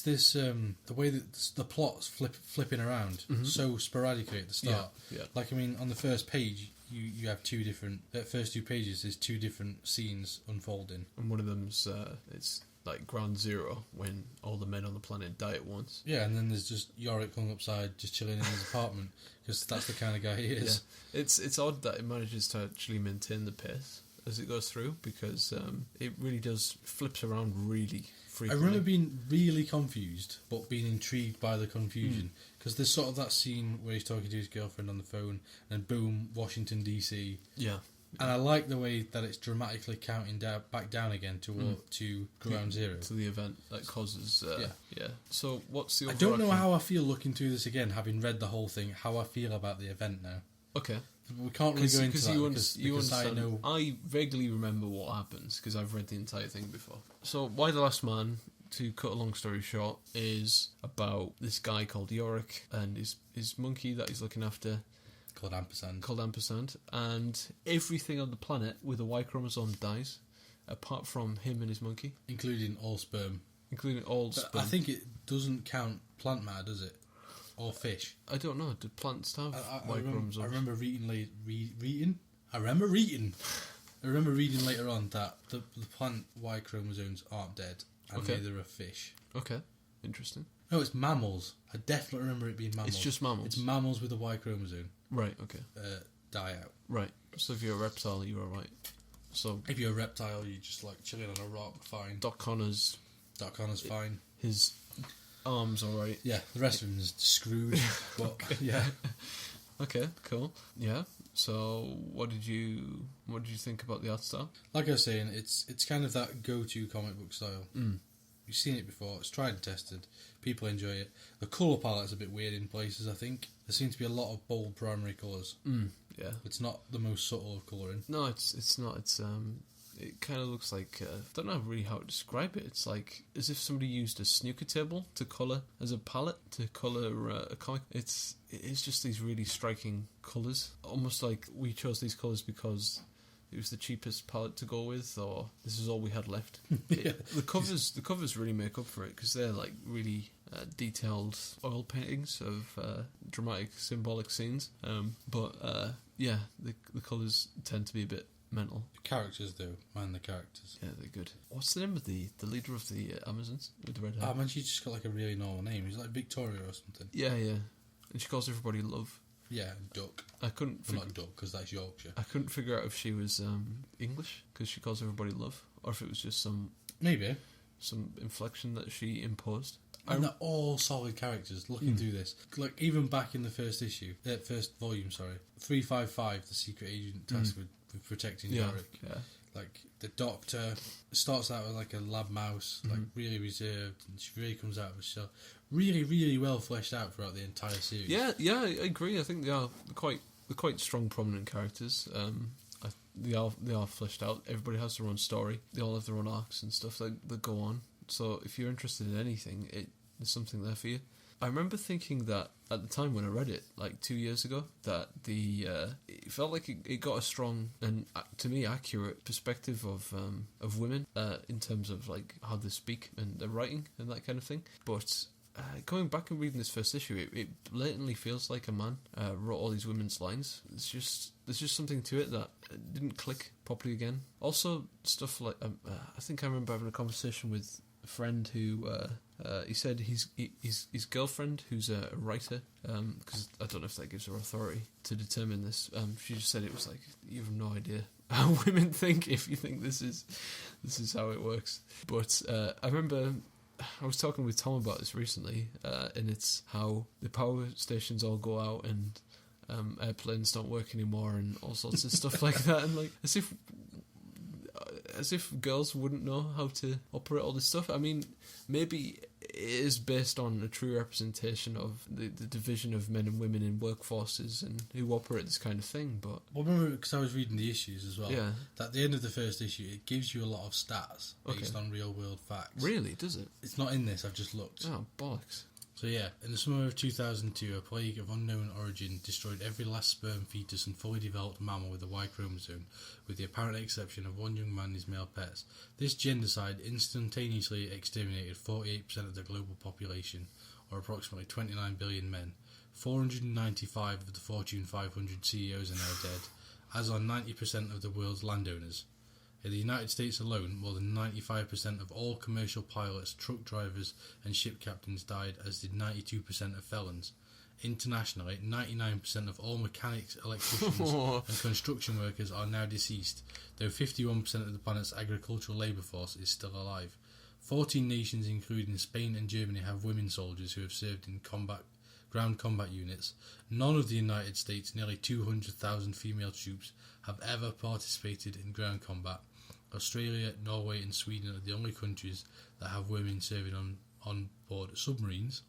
the way that the plot's flipping around so sporadically at the start. Yeah. Like, I mean, on the first page, you have two different... first 2 pages, there's 2 different scenes unfolding. And one of them's... it's like ground zero, when all the men on the planet die at once. Yeah, and then there's just Yorick hung upside, just chilling in his apartment, because that's the kind of guy he is. Yeah. It's odd that it manages to actually maintain the pace as it goes through, because it really does... flips around really frequently. I remember being really confused, but being intrigued by the confusion. Because there's sort of that scene where he's talking to his girlfriend on the phone, and boom, Washington DC. Yeah. And I like the way that it's dramatically counting back down again to ground zero. To the event that causes... yeah. So what's the... I don't know how I feel looking through this again, having read the whole thing, how I feel about the event now. Okay. We can't really go into that because I know... I vaguely remember what happens, because I've read the entire thing before. So, Why the Last Man, to cut a long story short, is about this guy called Yorick and his monkey that he's looking after... Called Ampersand. And everything on the planet with a Y chromosome dies, apart from him and his monkey. Including all sperm. But I think it doesn't count plant matter, does it? Or fish? I don't know. Do plants have Y chromosomes? I remember reading. I remember reading later on that the plant Y chromosomes aren't dead, and neither are fish. Okay, interesting. No, it's mammals. I definitely remember it being mammals. It's just mammals? It's mammals with a Y chromosome. Right, okay. Die out. Right, so if you're a reptile, you're alright. So if you're a reptile, you're just like chilling on a rock, fine. Doc Connor's fine. His arm's alright. Yeah, the rest of him is screwed. But, yeah. Okay, cool. Yeah. So, what did you think about the art style? Like I was saying, it's kind of that go-to comic book style. You've seen it before. It's tried and tested. People enjoy it. The colour palette's a bit weird in places, I think. There seems to be a lot of bold primary colours. Yeah. It's not the most subtle of colouring. No, it's not. It kind of looks like I don't know really how to describe it. It's like as if somebody used a snooker table to colour as a palette to colour a comic. It's just these really striking colours, almost like we chose these colours because it was the cheapest palette to go with, or this is all we had left. Yeah. The covers really make up for it because they're like really detailed oil paintings of dramatic, symbolic scenes. But the colours tend to be a bit mental. The characters, though, man, the characters. Yeah, they're good. What's the name of the leader of the Amazons with the red hair? Man, she's just got like a really normal name. She's like Victoria or something. Yeah, and she calls everybody Love. Yeah, Duck. I couldn't. Not Duck, because that's Yorkshire. I couldn't figure out if she was English because she calls everybody Love, or if it was just some inflection that she imposed. And they're all solid characters. Looking through this, like even back in the first volume, 355, the secret agent tasked with protecting Yorick. Yeah. Like the Doctor starts out with like a lab mouse, like really reserved, and she really comes out of herself. Really, really well fleshed out throughout the entire series. Yeah, I agree. I think they are quite strong, prominent characters. They are fleshed out. Everybody has their own story. They all have their own arcs and stuff that go on. So if you're interested in anything, there's something there for you. I remember thinking that at the time when I read it, like 2 years ago, that it felt like it got a strong and to me accurate perspective of women in terms of like how they speak and their writing and that kind of thing. But going back and reading this first issue, it blatantly feels like a man wrote all these women's lines. There's just something to it that didn't click properly again. Also, stuff like I think I remember having a conversation with a friend who he said his girlfriend, who's a writer, because I don't know if that gives her authority to determine this. She just said it was like, you have no idea how women think if you think this is how it works. But I remember I was talking with Tom about this recently, and it's how the power stations all go out and airplanes don't work anymore and all sorts of stuff like that, and like as if girls wouldn't know how to operate all this stuff. I mean, maybe it is based on a true representation of the division of men and women in workforces and who operate this kind of thing, but... Well, remember, because I was reading the issues as well, that at the end of the first issue, it gives you a lot of stats based on real-world facts. Really? Does it? It's not in this, I've just looked. Oh, bollocks. So yeah, in the summer of 2002, a plague of unknown origin destroyed every last sperm fetus and fully developed mammal with a Y chromosome, with the apparent exception of one young man and his male pets. This gendercide instantaneously exterminated 48% of the global population, or approximately 29 billion men. 495 of the Fortune 500 CEOs are now dead, as are 90% of the world's landowners. In the United States alone, more than 95% of all commercial pilots, truck drivers and ship captains died, as did 92% of felons. Internationally, 99% of all mechanics, electricians and construction workers are now deceased, though 51% of the planet's agricultural labour force is still alive. 14 nations, including Spain and Germany, have women soldiers who have served in ground combat units. None of the United States' nearly 200,000 female troops have ever participated in ground combat. Australia, Norway and Sweden are the only countries that have women serving on board submarines.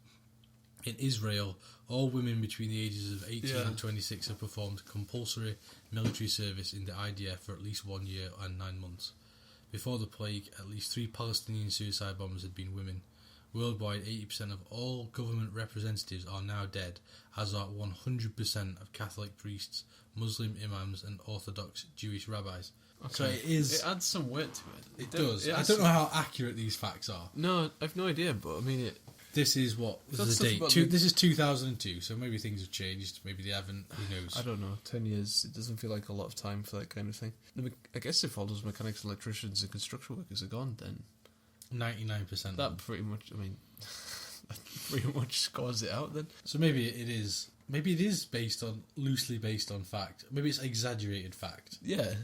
In Israel, all women between the ages of 18 and 26 have performed compulsory military service in the IDF for at least 1 year and 9 months. Before the plague, at least 3 Palestinian suicide bombers had been women. Worldwide, 80% of all government representatives are now dead, as are 100% of Catholic priests, Muslim imams and Orthodox Jewish rabbis. Okay. So it adds some weight to it. It does. I don't know how accurate these facts are. No, I've no idea, but I mean it. This is what was the date. This is 2002, so maybe things have changed. Maybe they haven't. Who knows? I don't know. 10 years. It doesn't feel like a lot of time for that kind of thing. I guess if all those mechanics, electricians, and construction workers are gone, then 99%. That pretty much. I mean, that pretty much scores it out. Then. So maybe it is. Maybe it is loosely based on fact. Maybe it's exaggerated fact. Yeah.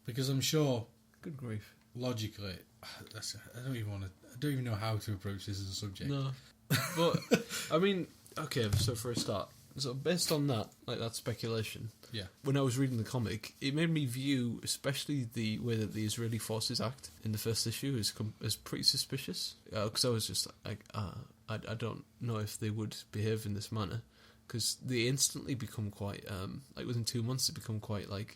Because I'm sure. Good grief. Logically, I don't even know how to approach this as a subject. No, but I mean, okay. So for a start, based on that, like that speculation. Yeah. When I was reading the comic, it made me view, especially the way that the Israeli forces act in the first issue, as pretty suspicious. Because I was just like, I don't know if they would behave in this manner. because they instantly become quite like within 2 months they become quite like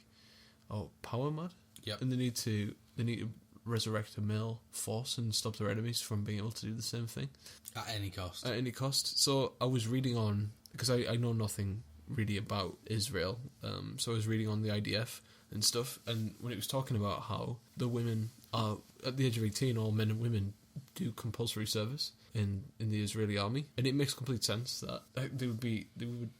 power mad. Yep. And they need to resurrect a male force and stop their enemies from being able to do the same thing at any cost. At any cost. So I was reading on, because I know nothing really about Israel, so I was reading on the IDF and stuff, and when it was talking about how the women are at the age of 18, all men and women do compulsory service in the Israeli army, and it makes complete sense that they would in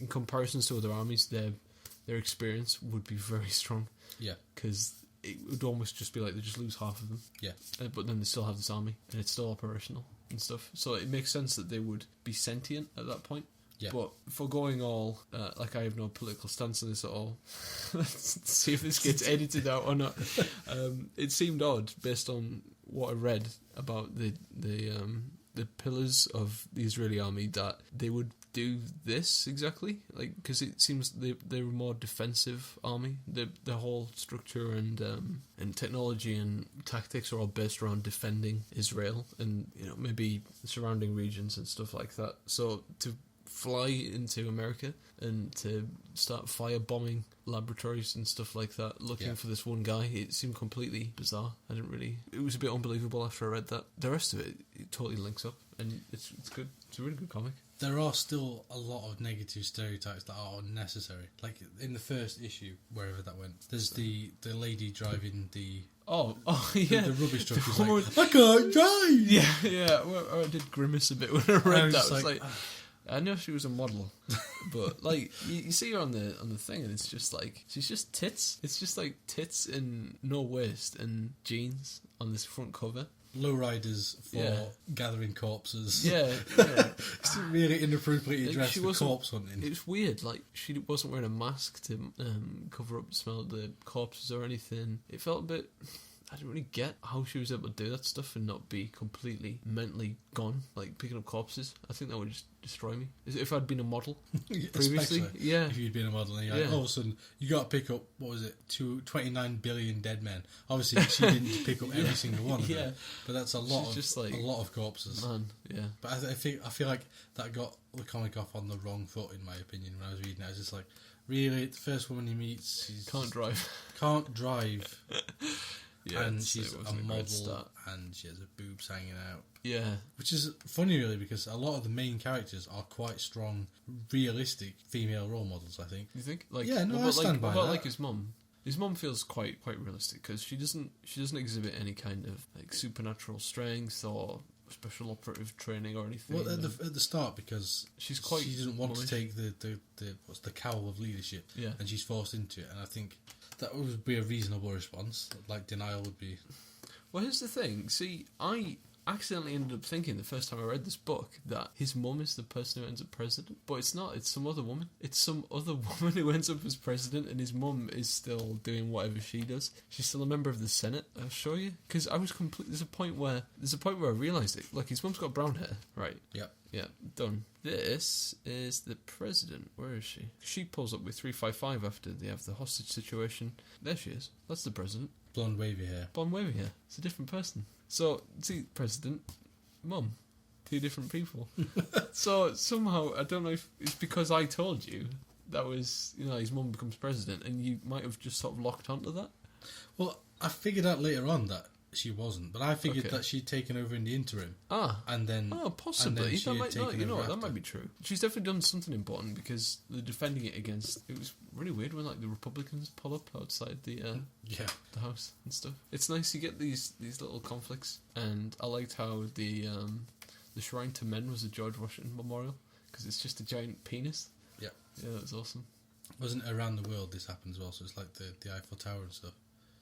comparisons to other armies, their experience would be very strong. Yeah, because it would almost just be like they just lose half of them. Yeah, but then they still have this army and it's still operational and stuff. So it makes sense that they would be sentient at that point. Yeah. But for going all, like I have no political stance on this at all. Let's see if this gets edited out or not. It seemed odd based on what I read about the pillars of the Israeli army that they would do this exactly, like, because it seems they're a more defensive army. The whole structure and technology and tactics are all based around defending Israel and maybe surrounding regions and stuff like that. So to fly into America and to start firebombing laboratories and stuff like that, looking for this one guy, it seemed completely bizarre. It was a bit unbelievable after I read that. The rest of it totally links up, and it's good. It's a really good comic. There are still a lot of negative stereotypes that are unnecessary. Like in the first issue, wherever that went, there's the lady driving the the rubbish truck. Who's like, I can't drive. Yeah. Well, I did grimace a bit when I read that. I was like I know she was a model, but like you see her on the thing, and it's just like she's just tits. It's just like tits and no waist and jeans on this front cover. Lowriders for gathering corpses. Yeah. It's really inappropriately dressed for corpse hunting. It was weird. Like she wasn't wearing a mask to cover up the smell of the corpses or anything. It felt a bit. I didn't really get how she was able to do that stuff and not be completely mentally gone, like picking up corpses. I think that would just destroy me. If I'd been a model previously, if you'd been a model and all of a sudden you got to pick up 29 billion dead men. Obviously, she didn't pick up every single one of them, but that's a lot of corpses. Man, yeah. But I feel like that got the comic off on the wrong foot, in my opinion. When I was reading it, I was just like, really, the first woman he meets, she can't drive. Yeah, and she's a model, and she has her boobs hanging out. Yeah. Which is funny, really, because a lot of the main characters are quite strong, realistic female role models, I think. You think? Like, yeah, no, I stand by that. What about, like, his mum? His mum feels quite realistic, because she doesn't exhibit any kind of, like, supernatural strength or special operative training or anything. Well, at the start, because she doesn't want to take the cowl of leadership, and she's forced into it, and I think that would be a reasonable response. Like, denial would be. Well, here's the thing. See, I accidentally ended up thinking the first time I read this book that his mum is the person who ends up president, but it's not. It's some other woman. It's some other woman who ends up as president, and his mum is still doing whatever she does. She's still a member of the Senate. I'll show you, because I was There's a point where I realised it. Like, his mum's got brown hair, right? Yep. Yeah, done. This is the president. Where is she? She pulls up with 355 after they have the hostage situation. There she is. That's the president. Blonde wavy hair. It's a different person. So, see, president, mum, two different people. So, somehow, I don't know if it's because I told you that was, his mum becomes president, and you might have just sort of locked onto that. Well, I figured out later on that she wasn't, but I figured that she'd taken over in the interim. And then... Oh, possibly. That might be true. She's definitely done something important, because they're defending it against... It was really weird when, like, the Republicans pull up outside the house and stuff. It's nice you get these little conflicts, and I liked how the Shrine to Men was a George Washington memorial, because it's just a giant penis. Yeah. Yeah, that was awesome. Wasn't it around the world this happens as well, so it's like the Eiffel Tower and stuff.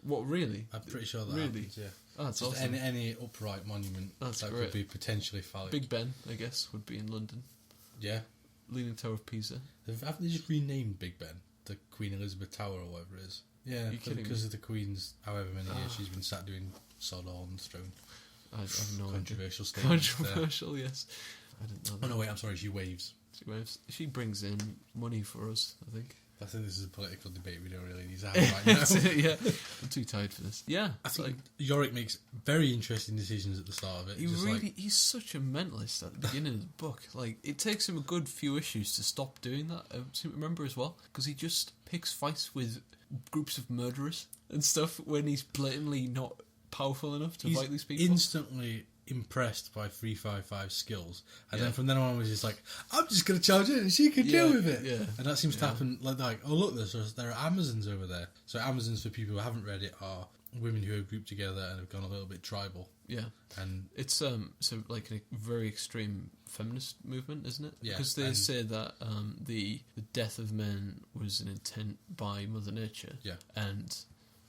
What, really? I'm pretty sure that happens, yeah. Oh, that's just awesome. Any upright monument that could be potentially phallic. Big Ben, I guess, would be in London. Yeah. Leaning Tower of Pisa. Haven't they just renamed Big Ben? The Queen Elizabeth Tower or whatever it is. Yeah, because of the Queen's however many years she's been sat doing sod on the throne. I have no Controversial statement. Controversial, yes. I didn't know that. Oh no, wait, I'm sorry, she waves. She brings in money for us, I think. I think this is a political debate we don't really need to have right now. Yeah, I'm too tired for this. Yeah, I think Yorick makes very interesting decisions at the start of it. He's such a mentalist at the beginning of the book. Like, it takes him a good few issues to stop doing that. I seem to remember as well, because he just picks fights with groups of murderers and stuff when he's blatantly not powerful enough to fight these people. Instantly impressed by 355's skills, and then from then on was just like, I'm just going to charge in and she can deal with it. Yeah. And that seems to happen like, oh look, there are Amazons over there. So Amazons, for people who haven't read it, are women who are grouped together and have gone a little bit tribal. Yeah, and it's so like a very extreme feminist movement, isn't it? Yeah, because they say that the death of men was an intent by Mother Nature. Yeah, and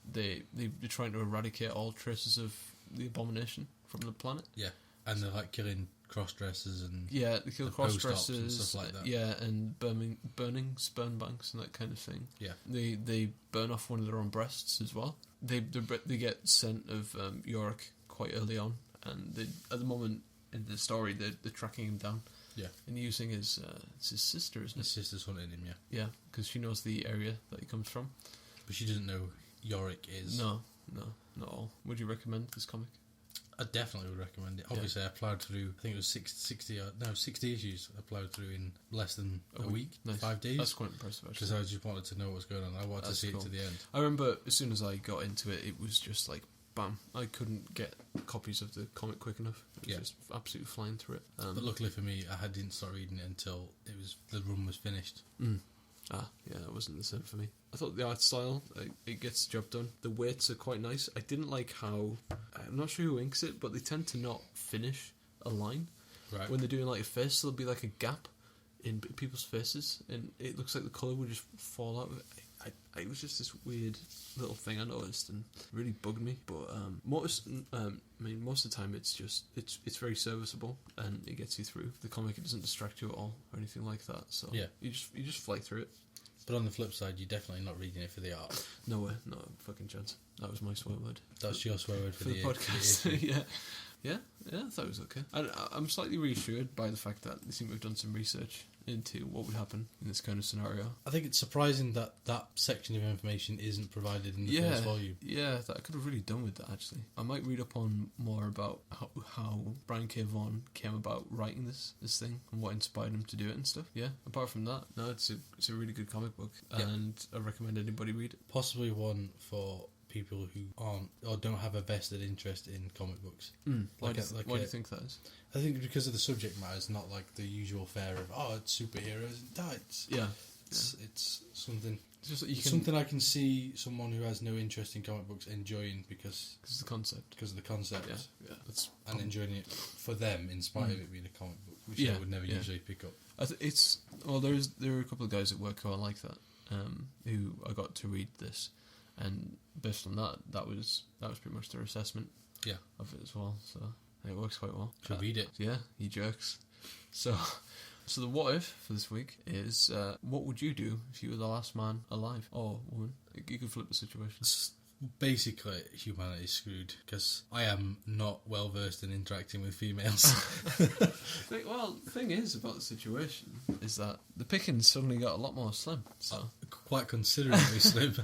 they're trying to eradicate all traces of the abomination from the planet. Yeah, and they're like killing cross-dressers and they kill cross-dressers and stuff like that. Yeah, and burning sperm banks and that kind of thing. Yeah, they burn off one of their own breasts as well. They get scent of Yorick quite early on, and at the moment in the story they're tracking him down. Yeah, and using his sister, isn't it? His sister's hunting him. Yeah, because she knows the area that he comes from, but she doesn't know Yorick is. No, not all. Would you recommend this comic? I definitely would recommend it. Obviously, I ploughed through, I think it was 60 issues I ploughed through in less than a week. Nice. 5 days. That's quite impressive, actually. Because I just wanted to know what was going on. I wanted to see it to the end. I remember as soon as I got into it, it was just like, bam. I couldn't get copies of the comic quick enough. It was just absolutely flying through it. But luckily for me, I didn't start reading it until the run was finished. Yeah, that wasn't the same for me. I thought the art style, it gets the job done. The weights are quite nice. I didn't like how, I'm not sure who inks it, but they tend to not finish a line. Right. When they're doing like a face, there'll be like a gap in people's faces, and it looks like the colour would just fall out. It was just this weird little thing I noticed, and it really bugged me. But most of the time it's very serviceable, and it gets you through the comic. It doesn't distract you at all or anything like that. So you just fly through it. But on the flip side, you're definitely not reading it for the art. No way, not a fucking chance. That was my swear word. That's your swear word for the podcast. Yeah, I thought it was okay. I'm slightly reassured by the fact that they seem to have done some research into what would happen in this kind of scenario. I think it's surprising that section of information isn't provided in the first volume. Yeah, that I could have really done with that, actually. I might read up on more about how Brian K. Vaughan came about writing this thing and what inspired him to do it and stuff. Yeah, apart from that, no, it's a really good comic book, and I recommend anybody read it. Possibly one for people who aren't or don't have a vested interest in comic books. Why do you think that is? I think because of the subject matter, it's not like the usual fare of it's superheroes and tights. Yeah, it's something. It's just something I can see someone who has no interest in comic books enjoying because of the concept. Because of the concept. Yeah. And enjoying it for them in spite of it being a comic book, which I would never usually pick up. There are a couple of guys at work who are like that, who I got to read this. And based on that was pretty much their assessment of it as well. So it works quite well. Should read it. Yeah, he jerks. So the what if for this week is what would you do if you were the last man alive or woman? You could flip the situation. Basically, humanity is screwed because I am not well versed in interacting with females. Well, the thing is about the situation is that the pickings suddenly got a lot more slim. So quite considerably slim.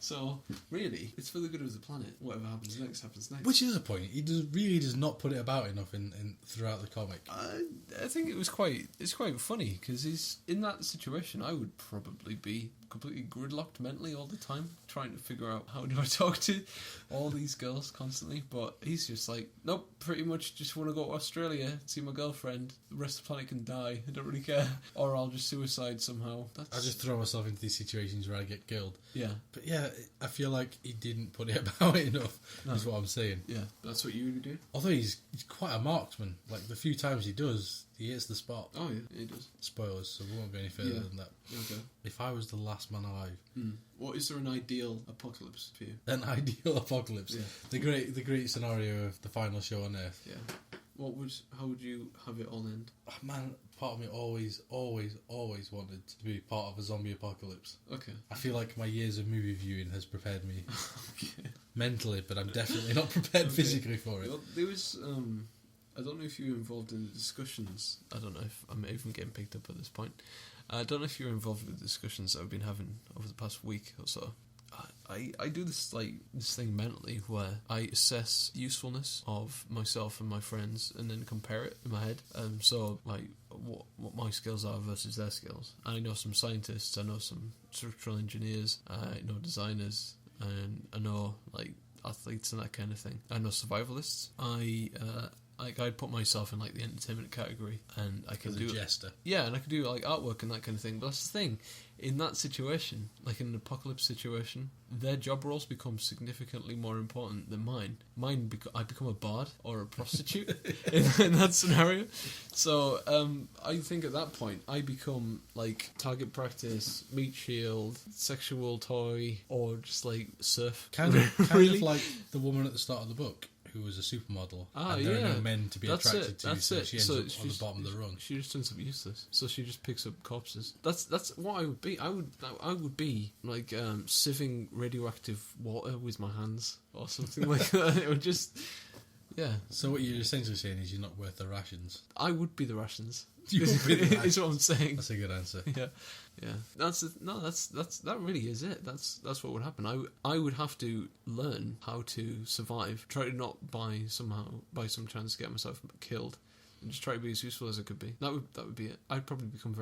So really, it's for the good of the planet. Whatever happens next. Which is a point. He really does not put it about enough in throughout the comic. I think it's quite funny because he's in that situation. I would probably be completely gridlocked mentally all the time, trying to figure out how do I talk to all these girls constantly. But he's just like, nope, pretty much just want to go to Australia, see my girlfriend. The rest of the planet can die. I don't really care, or I'll just suicide somehow. I just throw myself into these situations where I get killed. Yeah, but I feel like he didn't put it about it enough. No. Is what I'm saying. Yeah, that's what you would do. Although he's quite a marksman. Like the few times he does, he hits the spot. Oh yeah, he does. Spoilers, so we won't go any further than that. Okay. If I was the last man alive, what is there an ideal apocalypse for you? An ideal apocalypse. Yeah. The great scenario of the final show on Earth. Yeah. How would you have it all end? Oh, man, part of me always wanted to be part of a zombie apocalypse. Okay. I feel like my years of movie viewing has prepared me mentally, but I'm definitely not prepared physically for it. Well, there was I don't know if you were involved in the discussions. I don't know if I'm even getting picked up at this point. I don't know if you're involved with the discussions that I've been having over the past week or so. I do this thing mentally where I assess usefulness of myself and my friends and then compare it in my head. So like what my skills are versus their skills. I know some scientists, I know some structural engineers, I know designers, and I know like athletes and that kind of thing. I know survivalists. I'd put myself in like the entertainment category, and I can do a jester. Yeah, and I can do like artwork and that kind of thing. But that's the thing, in that situation, like in an apocalypse situation, their job roles become significantly more important than mine. I become a bard or a prostitute in that scenario. So I think at that point I become like target practice, meat shield, sexual toy, or just like surf. Kind of like the woman at the start of the book, who was a supermodel, and there are no men to be attracted to, so she ends up on the bottom of the rung. She just ends up useless, so she just picks up corpses. That's what I would be. I would be like sieving radioactive water with my hands or something like that. It would just, yeah. So what you're essentially saying is you're not worth the rations. I would be the rations. You would be the rations. Is what I'm saying. That's a good answer. Yeah. That really is it. That's what would happen. I would have to learn how to survive. Try to not by some chance get myself killed, and just try to be as useful as I could be. That would be it. I'd probably become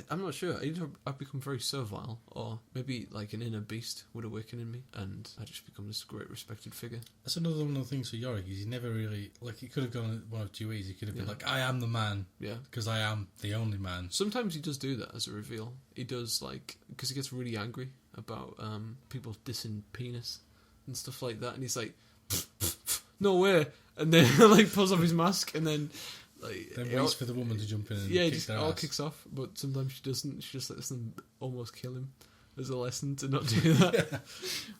I'm not sure. Either I'd become very servile, or maybe like an inner beast would awaken in me, and I'd just become this great respected figure. That's another one of the things for Yorick, is he never really, like, he could have gone one of two ways. He could have been like, I am the man. Yeah. Because I am the only man. Sometimes he does do that as a reveal. He does, like, because he gets really angry about people dissing penis and stuff like that, and he's like, no way, and then like pulls off his mask, and then like waits for the woman to jump in and kicks off, but sometimes she doesn't. She just lets them almost kill him as a lesson to not do that. Yeah.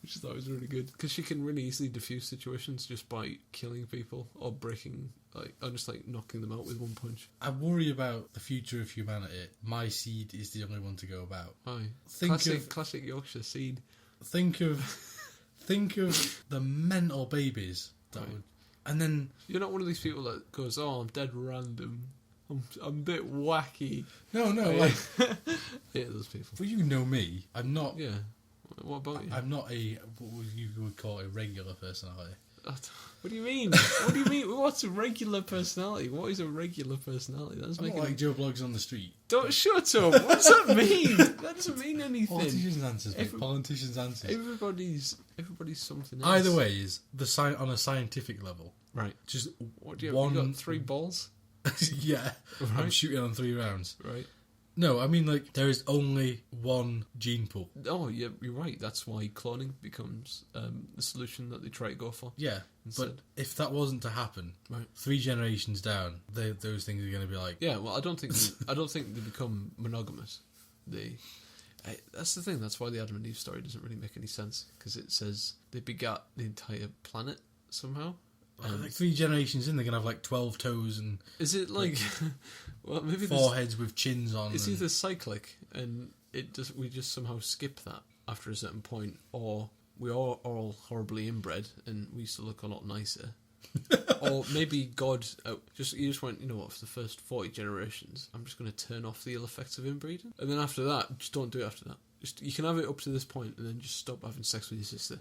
Which I thought was really good, because she can really easily diffuse situations just by killing people or breaking, like, or just like knocking them out with one punch. I worry about the future of humanity. My seed is the only one to go about. Aye. Classic Yorkshire seed. Think of the mental babies that would. And then you're not one of these people that goes, "Oh, I'm dead random. I'm a bit wacky." No, like yeah, those people. Well, you know me. I'm not. Yeah. What about you? I'm not what you would call a regular personality. What do you mean? What do you mean? What's a regular personality? What is a regular personality? That's I'm not like Joe Blogs on the street. Don't shut up. What does that mean? That doesn't mean anything. Politicians' answers, mate. Politicians' answers. Everybody's something else. Either way, is on a scientific level, right? Just what do you have? You got 3 balls? Yeah, right. I'm shooting on 3 rounds. Right. No, I mean, like, there is only one gene pool. Oh, yeah, you're right. That's why cloning becomes the solution that they try to go for. Yeah, instead. But if that wasn't to happen, right, 3 generations down, those things are going to be like... Yeah, well, I don't think they become monogamous. That's the thing. That's why the Adam and Eve story doesn't really make any sense, because it says they begat the entire planet somehow. Like 3 generations in, they're going to have like 12 toes and... Is it like... well, maybe 4 heads with chins on. It's either cyclic and we just somehow skip that after a certain point, or we are all horribly inbred and we used to look a lot nicer. Or maybe God you just went, you know what, for the first 40 generations, I'm just going to turn off the ill effects of inbreeding. And then after that, just don't do it after that. You can have it up to this point and then just stop having sex with your sister.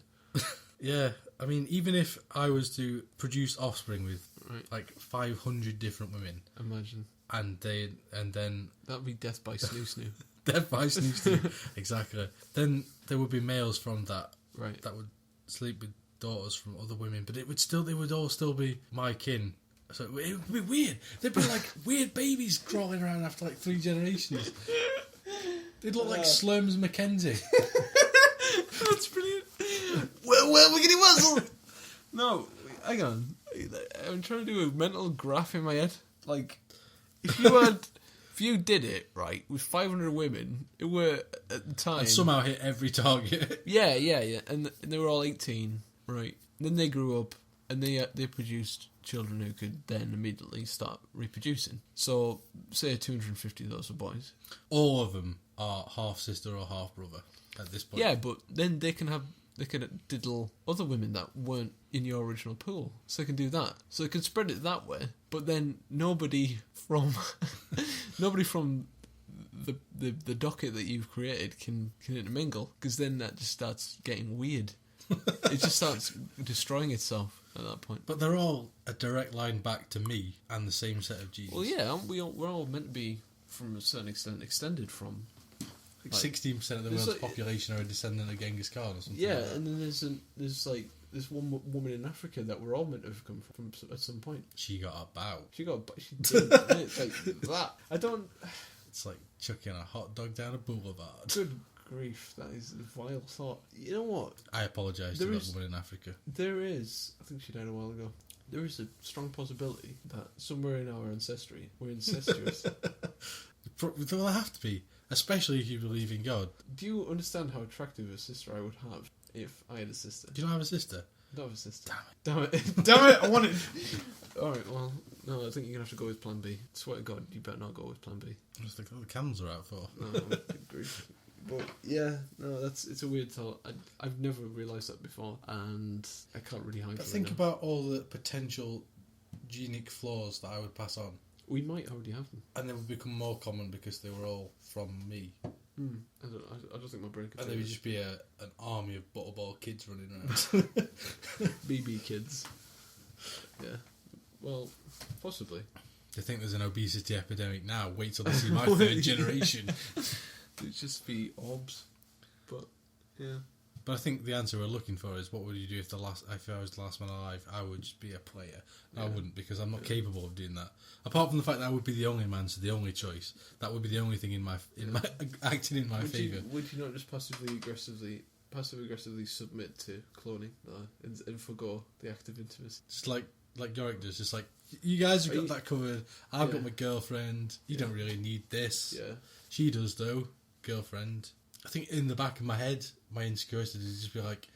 Yeah, I mean, even if I was to produce offspring with like 500 different women, imagine, and then that'd be death by snoo snoo. Death by snoo snoo, exactly. Then there would be males from that, right? That would sleep with daughters from other women, but they would all still be my kin. So it would be weird. They'd be like weird babies crawling around after like 3 generations. They'd look like Slurms Mackenzie. That's brilliant. Well, we're getting muzzled. No, hang on. I'm trying to do a mental graph in my head. Like, if you did it right with 500 women, it were at the time, and somehow hit every target. Yeah, and they were all 18, right? And then they grew up and they produced children who could then immediately start reproducing. So, say 250 of those were boys. All of them are half sister or half brother at this point. Yeah, but then they can diddle other women that weren't in your original pool. So they can do that. So they can spread it that way. But then nobody from the docket that you've created can intermingle, because then that just starts getting weird. It just starts destroying itself at that point. But they're all a direct line back to me and the same set of genes. Well, yeah, we're all meant to be, from a certain extent, extended from. Like 16% of the world's population are a descendant of Genghis Khan or something. Yeah, like that. and then there's like this one woman in Africa that we're all meant to have come from at some point. She got a bow. She did. It's like that. I don't. It's like chucking a hot dog down a boulevard. Good grief, that is a vile thought. You know what? I apologise to that woman in Africa. There is, I think she died a while ago. There is a strong possibility that somewhere in our ancestry we're incestuous. Well, I have to be, especially if you believe in God. Do you understand how attractive a sister I would have if I had a sister? Do you not have a sister? I don't have a sister. Damn it. Damn it! I want it. Alright, well, no, I think you're going to have to go with plan B. I swear to God, you better not go with plan B. That's what the candles are out for. No, good grief. But yeah, no, it's a weird thought. I've never realised that before, and I can't really hide it. Think about all the potential genic flaws that I would pass on. We might already have them. And they would become more common because they were all from me. I don't think my brain could. And there would just be an army of butterball kids running around. BB kids. Yeah. Well, possibly. They think there's an obesity epidemic now. Wait till they see my third generation. It'd just be orbs. But, yeah. But I think the answer we're looking for is, what would you do if I was the last man alive? I would just be a player. Yeah. I wouldn't, because I'm not capable of doing that. Apart from the fact that I would be the only man, so the only choice. That would be the only thing in my acting in my favour. Would you not just passive aggressively submit to cloning and forgo the act of intimacy? Just like Yorick does, just like, you guys have got that covered. I've got my girlfriend. You don't really need this. Yeah. She does though, girlfriend. I think in the back of my head, my insecurity is just be like,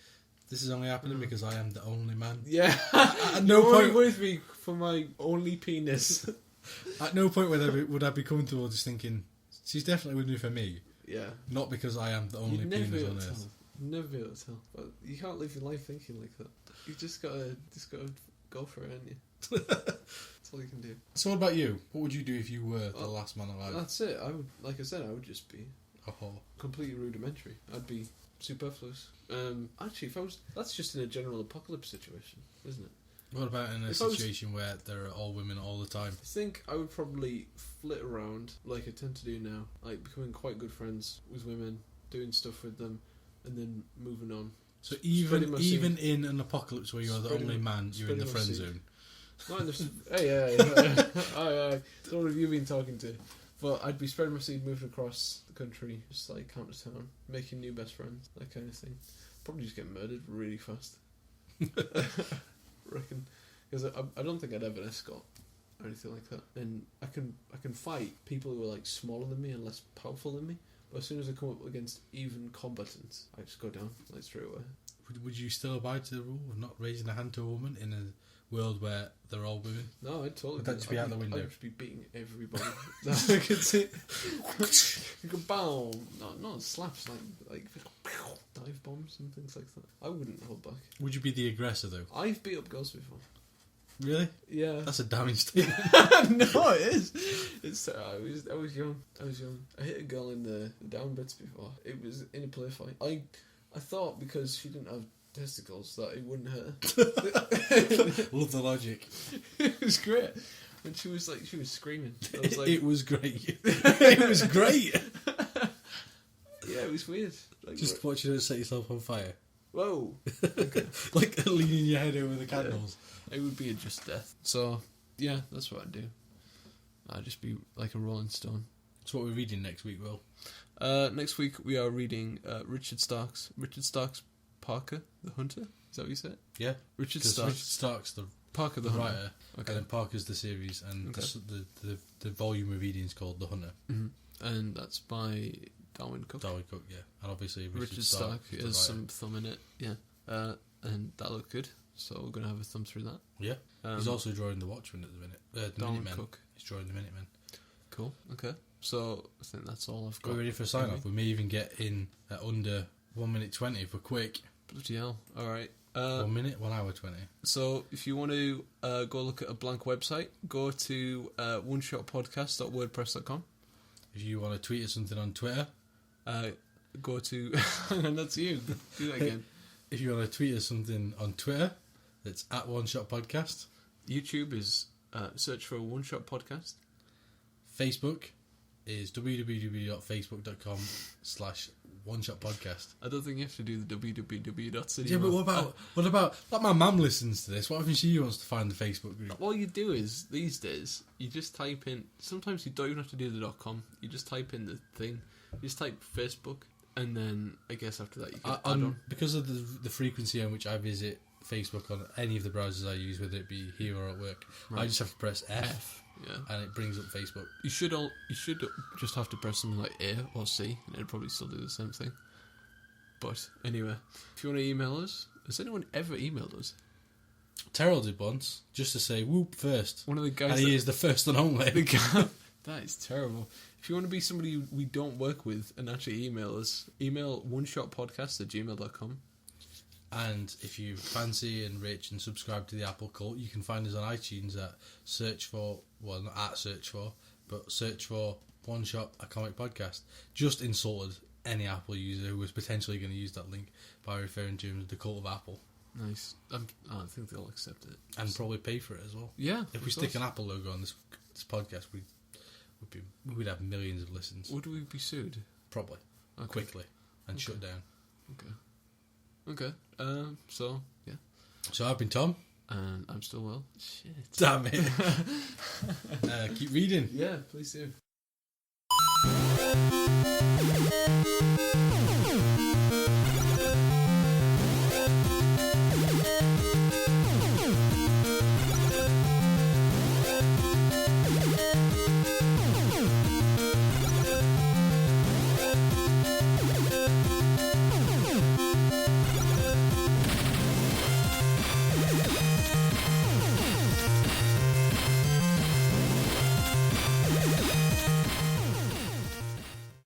this is only happening because I am the only man. Yeah. At no point with me for my only penis. At no point would I be coming towards just thinking, she's definitely with me for me. Yeah. Not because I am the only penis on earth. Never be able to tell. But you can't live your life thinking like that. You just gotta go for it, haven't you? That's all you can do. So what about you? What would you do if you were the last man alive? That's it. I would, like I said, I would just be a whore. Completely rudimentary. I'd be superfluous. Actually, if I was, that's just in a general apocalypse situation, isn't it? What about in a situation where there are all women all the time? I think I would probably flit around like I tend to do now, like becoming quite good friends with women, doing stuff with them, and then moving on. So even in an apocalypse where you're the only man, you're in the friend zone. Not in the hey, what have you been talking to? But I'd be spreading my seed, moving across the country, just like town to town, making new best friends, that kind of thing. Probably just get murdered really fast. Reckon, because I don't think I'd have an escort or anything like that. And I can fight people who are like smaller than me and less powerful than me. But as soon as I come up against even combatants, I just go down like straight away. Would you still abide to the rule of not raising a hand to a woman in a world where they're all women? No, I'd totally. Would that just be out the window? I'd just be beating everybody. No, I could see. You go boom. No, not slaps, like dive bombs and things like that. I wouldn't hold back. Would you be the aggressor though? I've beat up girls before. Really? Yeah. That's a damning statement. No, it is. It's. I was young. I hit a girl in the down bits before. It was in a play fight. I thought because she didn't have testicles that it wouldn't hurt her. Love the logic. It was great. And she was screaming. I was like, it was great. It was great. Yeah, it was weird. Like, just watching her set yourself on fire. Whoa. Like leaning your head over the candles. Yeah. It would be a just death. So, yeah, that's what I'd do. I'd just be like a rolling stone. So what we're reading next week, Will? Next week we are reading Richard Stark's Parker the Hunter. Is that what you said? Yeah. Richard Stark's the Parker the writer. Okay. And then Parker's the series, and the volume we're reading is called The Hunter. Mm-hmm. And that's by Darwin Cook. Darwin Cook, yeah. And obviously Richard Stark has some thumb in it, yeah. And that looked good, so we're going to have a thumb through that. Yeah. He's also drawing The Watchmen at the minute. Darwin Minutemen. Cook. He's drawing The Minutemen. Cool, okay. So I think that's all I've got. We're ready for a sign-off. We may even get in at under 1 minute 20 if we're quick. Bloody hell. Alright. 1 minute, 1 hour 20. So if you want to go look at a blank website, go to oneshotpodcast.wordpress.com. If you want to tweet us something on Twitter, go to... and that's you. Do that again. If you want to tweet us something on Twitter, it's at One Shot Podcast. YouTube is search for One Shot Podcast. Facebook is www.facebook.com/oneshotpodcast. I don't think you have to do the www. Yeah, but what about like my mum listens to this? What if she wants to find the Facebook group? All you do is these days you just type in. Sometimes you don't even have to do the .com. You just type in the thing. You just type Facebook, and then I guess after that you can add on. Because of the frequency on which I visit Facebook on any of the browsers I use, whether it be here or at work, right. I just have to press F. Yeah. And it brings up Facebook. You should just have to press something like A or C, and it'll probably still do the same thing. But anyway, if you want to email us, has anyone ever emailed us? Terrell did once, just to say whoop first. One of the guys, and he is the first and only. That is terrible. If you want to be somebody we don't work with and actually email us, email oneshotpodcast@gmail.com. And if you fancy and rich and subscribe to the Apple cult, you can find us on iTunes at search for One Shot, a comic podcast. Just insulted any Apple user who was potentially going to use that link by referring to him as the cult of Apple. Nice. I think they'll accept it. And probably pay for it as well. Yeah. If we stick an Apple logo on this podcast, we'd have millions of listens. Would we be sued? Probably. Okay. Quickly. And shut down. Okay. So, yeah. So I've been Tom. And I'm still Will. Shit. Damn it. Keep reading. Yeah, please do.